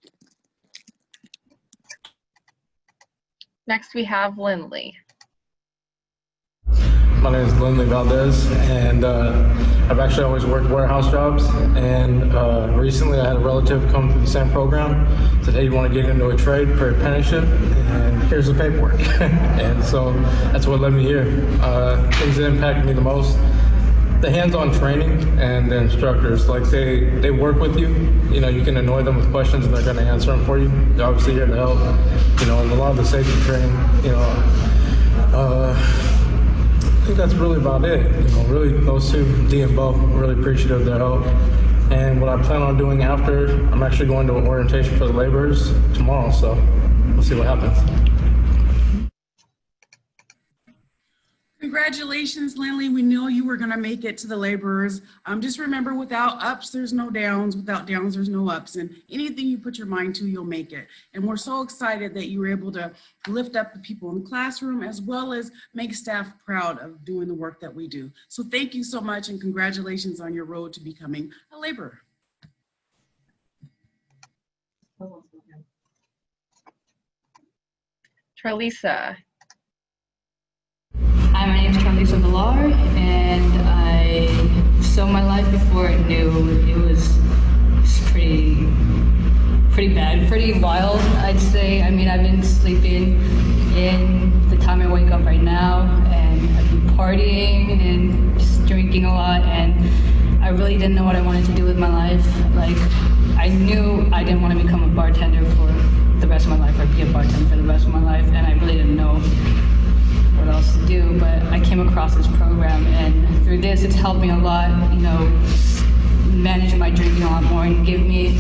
Next, we have Lindley. My name is Lindley Valdez, and I've actually always worked warehouse jobs. And recently I had a relative come through the same program, said, hey, you want to get into a trade for apprenticeship? And here's the paperwork. And so that's what led me here. Things that impacted me the most, the hands-on training and the instructors. Like they work with you. You can annoy them with questions and they're going to answer them for you. They're obviously here to help. And a lot of the safety training, I think that's really about it. Really, those two, Dee and Bo, really appreciative of their help. And what I plan on doing after, I'm actually going to an orientation for the laborers tomorrow, so we'll see what happens. Congratulations, Lindley. We know you were going to make it to the laborers. Just remember, without ups, there's no downs. Without downs, there's no ups. And anything you put your mind to, you'll make it. And we're so excited that you were able to lift up the people in the classroom, as well as make staff proud of doing the work that we do. So thank you so much, and congratulations on your road to becoming a laborer. Charlisa. Hi, my name is Charlisa Villar, and I saw my life before I knew it was pretty bad, pretty wild, I'd say. I mean, I've been sleeping in the time I wake up right now, and I've been partying and just drinking a lot, and I really didn't know what I wanted to do with my life. Like, I knew I didn't want to become a bartender for the rest of my life, or be a bartender for the rest of my life, and I really didn't know what else to do. But I came across this program, and through this, it's helped me a lot, manage my drinking a lot more and give me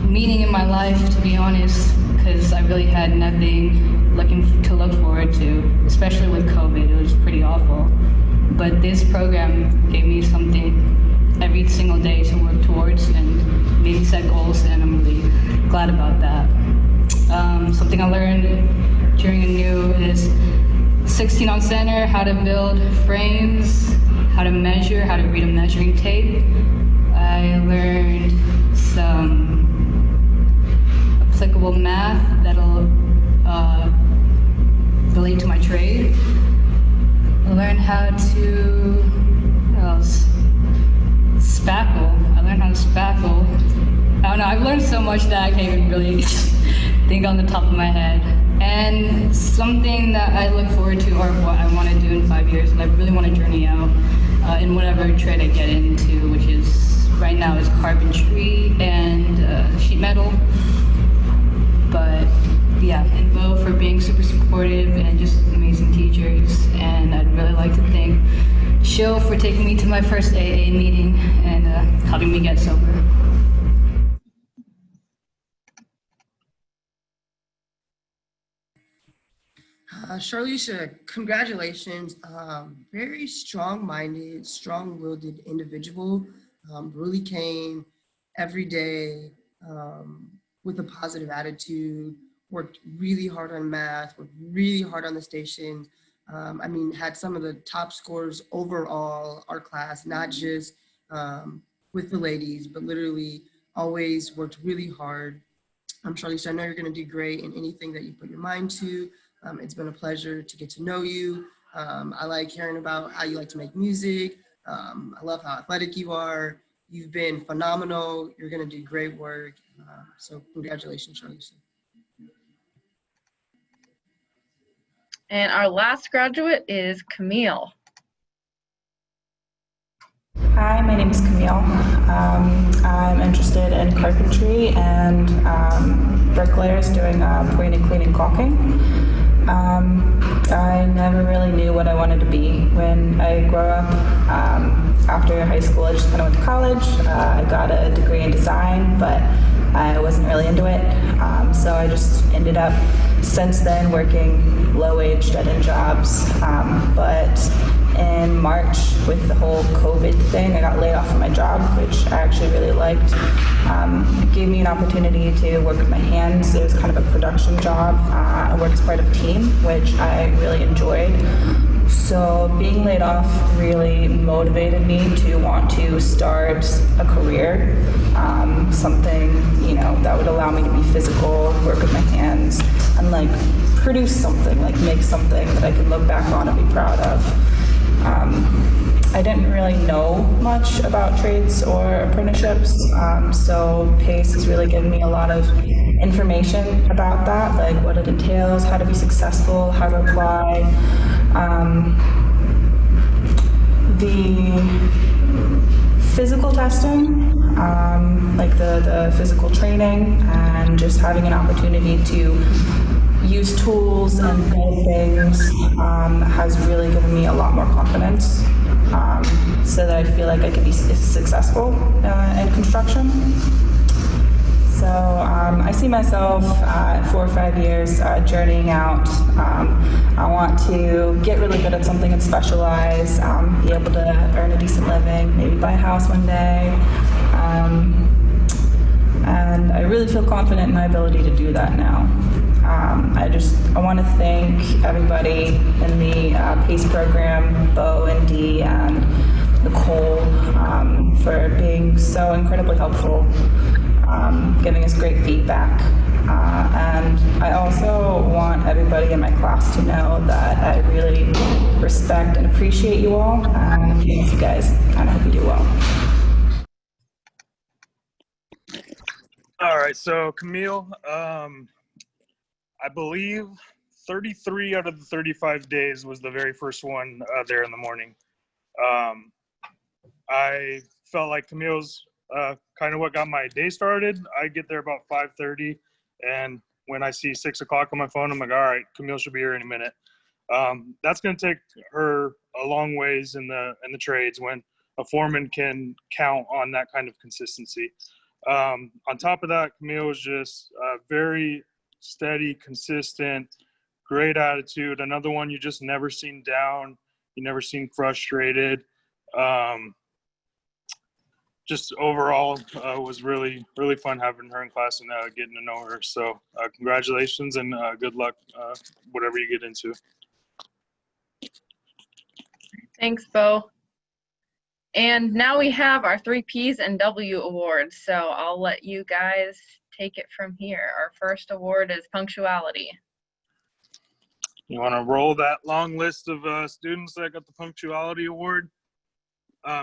meaning in my life, to be honest, because I really had nothing to look forward to, especially with COVID. It was pretty awful. But this program gave me something every single day to work towards and made me set goals, and I'm really glad about that. Something I learned during a new is 16 on center, how to build frames, how to measure, how to read a measuring tape. I learned some applicable math that'll relate to my trade. I learned how to, what else? Spackle. I learned how to spackle. I don't know, I've learned so much that I can't even really think on the top of my head. And something that I look forward to, or what I want to do in 5 years, and I really want to journey out in whatever trade I get into, which is right now is carpentry and sheet metal. But yeah, and Bo for being super supportive and just amazing teachers. And I'd really like to thank Show for taking me to my first AA meeting and helping me get sober. Charlicia, congratulations. Very strong-minded, strong-willed individual. Really came every day with a positive attitude, worked really hard on math, worked really hard on the station. I mean, had some of the top scores overall, our class, not just with the ladies, but literally always worked really hard. Charlicia, I know you're going to do great in anything that you put your mind to. It's been a pleasure to get to know you. I like hearing about how you like to make music. I love how athletic you are. You've been phenomenal. You're going to do great work. So congratulations, Charlicia. And our last graduate is Camille. Hi, my name is Camille. I'm interested in carpentry and bricklayers doing pointing, cleaning, caulking. I never really knew what I wanted to be when I grew up. After high school, I just kind of went to college. I got a degree in design, but I wasn't really into it. So I just ended up, since then, working low-wage, dead-end jobs. But in March, with the whole COVID thing, I got laid off from my job, which I actually really liked. It gave me an opportunity to work with my hands. It was kind of a production job. I worked as part of a team, which I really enjoyed. So being laid off really motivated me to want to start a career, something, you know, that would allow me to be physical, work with my hands, and like produce something, like make something that I can look back on and be proud of. I didn't really know much about trades or apprenticeships, so PACE has really given me a lot of information about that, like what it entails, how to be successful, how to apply. The physical testing, like the physical training, and just having an opportunity to use tools and build things has really given me a lot more confidence, so that I feel like I can be successful in construction. So I see myself 4 or 5 years journeying out. I want to get really good at something and specialize, be able to earn a decent living, maybe buy a house one day. And I really feel confident in my ability to do that now. I want to thank everybody in the PACE program, Bo and Dee and Nicole, for being so incredibly helpful, giving us great feedback. And I also want everybody in my class to know that I really respect and appreciate you all, and thank you guys, and I hope you do well. All right, so Camille, I believe 33 out of the 35 days was the very first one there in the morning. I felt like Camille's kind of what got my day started. I get there about 5:30, and when I see 6 o'clock on my phone, I'm like, all right, Camille should be here any minute. That's going to take her a long ways in the trades when a foreman can count on that kind of consistency. On top of that, Camille was just very steady, consistent, great attitude. Another one you just never seen down, you never seen frustrated. Just overall was really, really fun having her in class and getting to know her. So congratulations and good luck, whatever you get into. Thanks, Bo. And now we have our 3 Ps and W awards. So I'll let you guys take it from here. Our first award is punctuality. You want to roll that long list of students that got the punctuality award?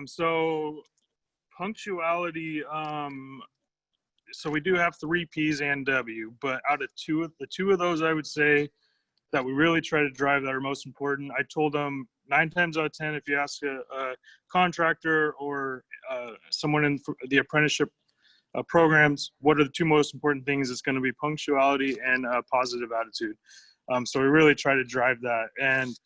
So punctuality, so we do have 3 Ps and W, but out of the two of those, I would say that we really try to drive that are most important. I told them 9 times out of 10, if you ask a contractor or someone in the apprenticeship programs, what are the 2 most important things? It's going to be punctuality and positive attitude. So we really try to drive that. And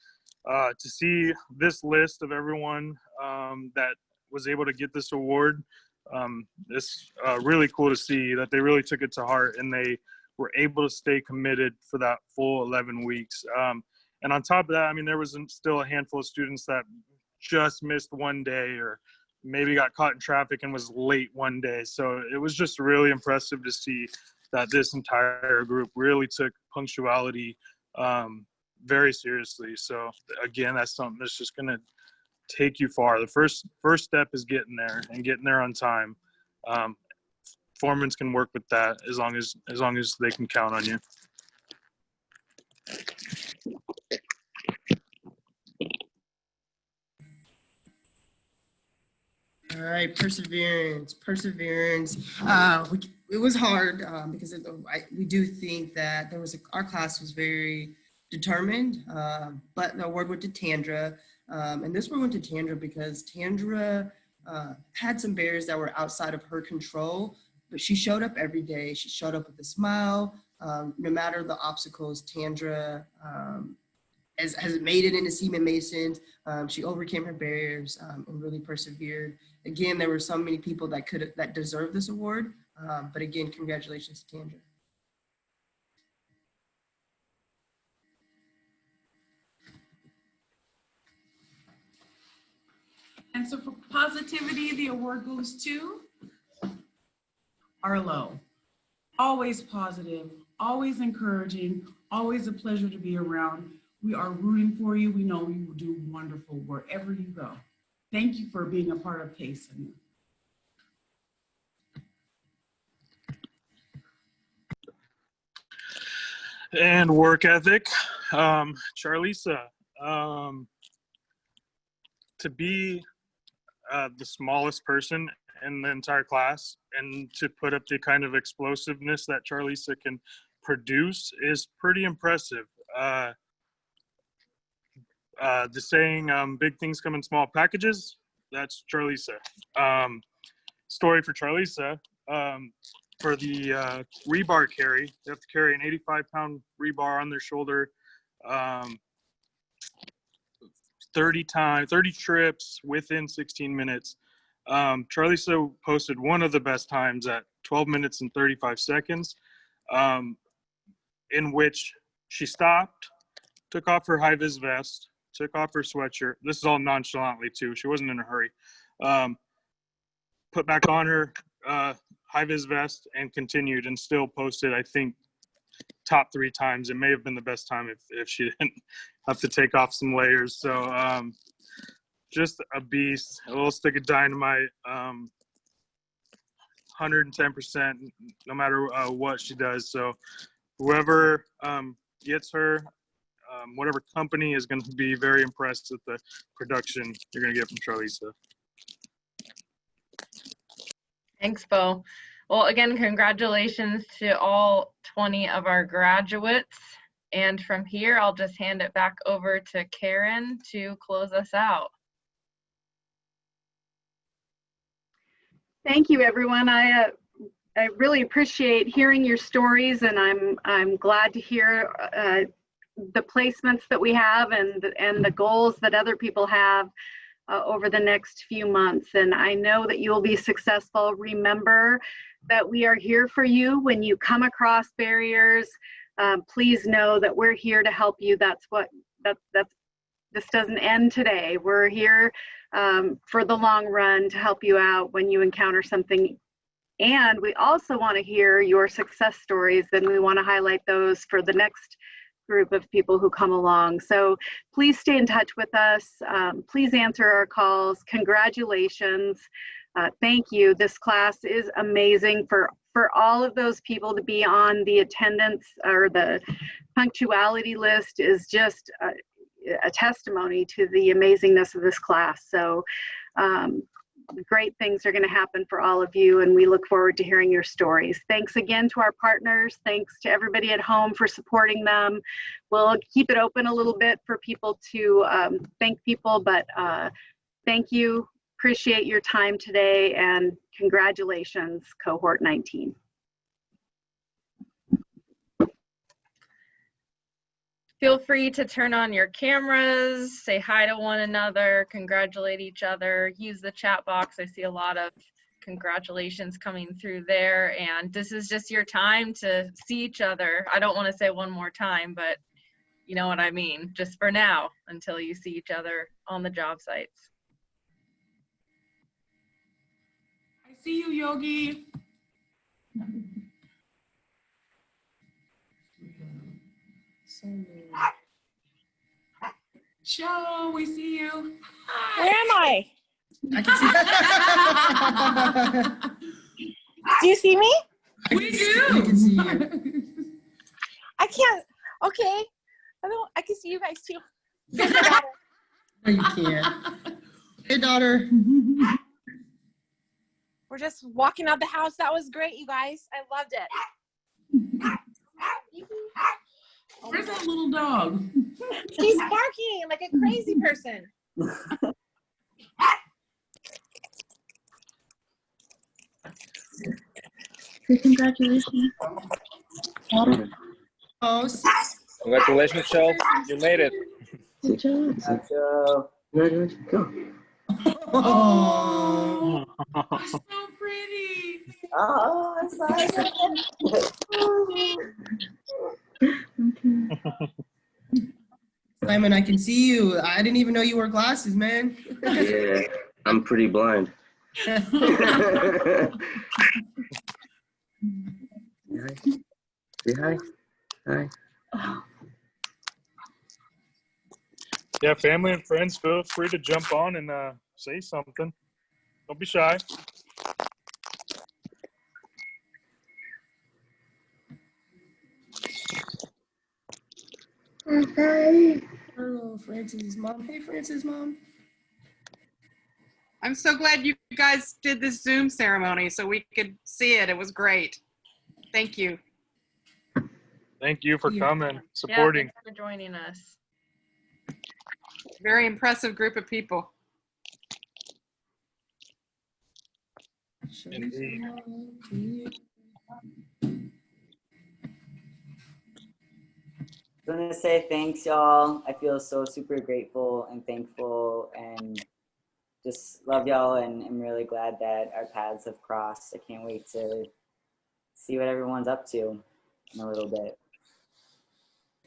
to see this list of everyone that was able to get this award, it's really cool to see that they really took it to heart and they were able to stay committed for that full 11 weeks. And on top of that, I mean, there was still a handful of students that just missed one day or maybe got caught in traffic and was late one day. So it was just really impressive to see that this entire group really took punctuality very seriously. So again, that's something that's just going to take you far. The first step is getting there and getting there on time. Foremans can work with that as long as they can count on you. All right, perseverance. It was hard because we do think that our class was very determined, but the award went to Tandra. And this one went to Tandra because Tandra had some barriers that were outside of her control, but she showed up every day. She showed up with a smile. No matter the obstacles, Tandra has made it into Seaman Masons. She overcame her barriers and really persevered. Again, there were so many people that deserve this award. But again, congratulations to Tandra. And so for positivity, the award goes to Arlo. Always positive, always encouraging, always a pleasure to be around. We are rooting for you. We know you will do wonderful wherever you go. Thank you for being a part of PACE. And work ethic, Charlisa, to be the smallest person in the entire class and to put up the kind of explosiveness that Charlisa can produce is pretty impressive. The saying, big things come in small packages, that's Charlisa. Story for Charlisa, for the rebar carry, they have to carry an 85-pound rebar on their shoulder, 30 trips within 16 minutes. Charlisa posted one of the best times at 12 minutes and 35 seconds, in which she stopped, took off her high-vis vest, took off her sweatshirt. This is all nonchalantly too. She wasn't in a hurry. Put back on her high-vis vest and continued and still posted, I think, top 3 times. It may have been the best time if she didn't have to take off some layers. So just a beast, a little stick of dynamite, 110% no matter what she does. So whoever gets her, whatever company is going to be very impressed with the production you're going to get from Charlisa. Thanks, Bo. Well, again, congratulations to all 20 of our graduates. And from here, I'll just hand it back over to Karen to close us out. Thank you, everyone. I really appreciate hearing your stories, and I'm glad to hear the placements that we have and the goals that other people have. over the next few months. And I know that you'll be successful. Remember that we are here for you when you come across barriers. Please know that we're here to help you. This doesn't end today. We're here for the long run to help you out when you encounter something. And we also want to hear your success stories, and we want to highlight those for the next group of people who come along. So please stay in touch with us. Please answer our calls. Congratulations. Thank you. This class is amazing. For all of those people to be on the attendance or the punctuality list is just a testimony to the amazingness of this class. So great things are going to happen for all of you, and we look forward to hearing your stories. Thanks again to our partners. Thanks to everybody at home for supporting them. We'll keep it open a little bit for people to thank people, but thank you. Appreciate your time today, and congratulations, Cohort 19. Feel free to turn on your cameras, say hi to one another, congratulate each other, use the chat box. I see a lot of congratulations coming through there, and this is just your time to see each other. I don't want to say one more time, but you know what I mean, just for now, until you see each other on the job sites. I see you, Yogi. Show, we see you. Where am I? I can see. Do you see me? We do. I can see you. I can't. Okay. I can see you guys too. Here's my daughter. No, you can't. Hey, daughter. We're just walking out the house. That was great, you guys. I loved it. Where's that little dog? She's barking like a crazy person. Congratulations. Oh, congratulations, Shel. You made it. Good job. Congratulations. Go. Oh, so pretty. Oh, I'm sorry. Simon, I can see you. I didn't even know you wore glasses, man. Yeah, I'm pretty blind. Say hi. Hi. Yeah, family and friends, feel free to jump on and say something. Don't be shy. Hello, Francis' mom. Hey, Francis' mom. I'm so glad you guys did this Zoom ceremony so we could see it. It was great. Thank you. Thank you for coming, supporting. Yeah, thanks for joining us. Very impressive group of people. Indeed. I want to say thanks, y'all. I feel so super grateful and thankful and just love y'all, and I'm really glad that our paths have crossed. I can't wait to see what everyone's up to in a little bit.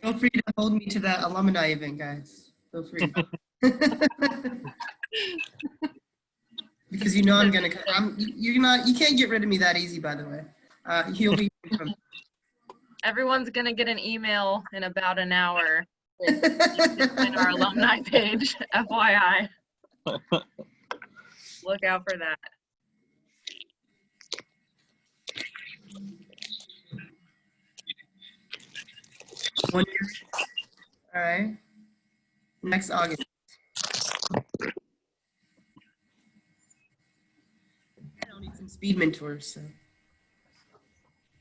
Feel free to hold me to that alumni event, guys. Feel free. Because you know I'm gonna come. You can't get rid of me that easy, by the way. He'll be from. Everyone's gonna get an email in about an hour in our alumni page, FYI. Look out for that. All right. Next August. I'll need some speed mentors, so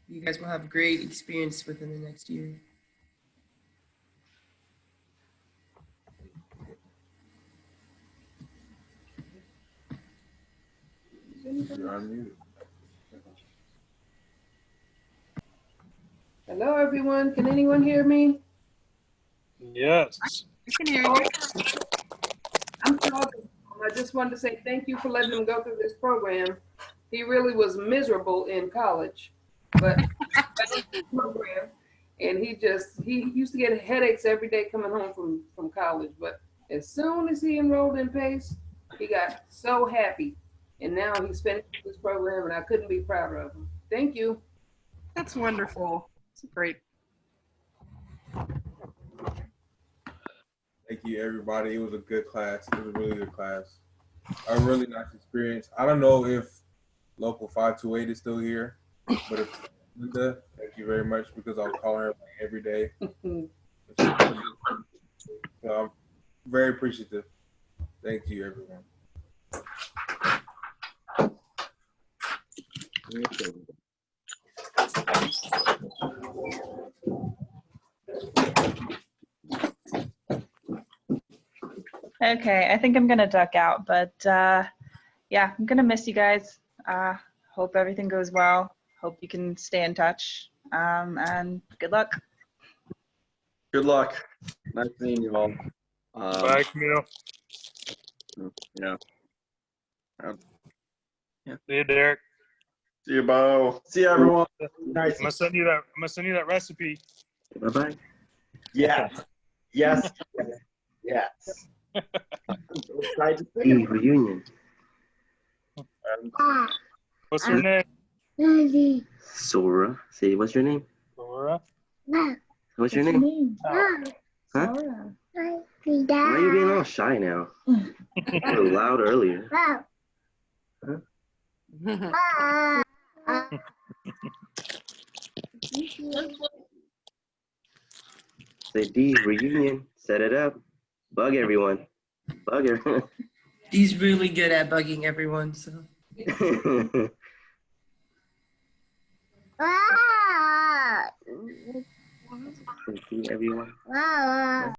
you guys will have a great experience within the next year. Hello, everyone. Can anyone hear me? Yes. I can hear you. I'm sorry. My just wanted to say thank you for letting him go through this program. He really was miserable in college, but program, and he used to get headaches every day coming home from college. But as soon as he enrolled in PACE, he got so happy, and now he's finished this program, and I couldn't be prouder of him. Thank you. That's wonderful. It's great. Thank you, everybody. It was a good class. It was a really good class. A really nice experience. I don't know if Local 528 is still here, but if Linda, thank you very much because I'll call her every day. So I'm very appreciative. Thank you, everyone. Okay, I think I'm gonna duck out, but yeah, I'm gonna miss you guys. Hope everything goes well. Hope you can stay in touch. And good luck. Good luck. Nice seeing you all. Bye, Camille. Yeah. See you, Derek. See you, Bo. See you, everyone. Nice. I'm gonna send you that recipe. Bye bye. Yes. Yes. Yes. Excited to see you. Reunion. What's your name? Sora. Say, what's your name? Laura. What's your name? Huh? Why are you being all shy now? You were loud earlier. Huh? Say, D, reunion. Set it up. Bug everyone. Bug everyone. He's really good at bugging everyone, so. Everyone.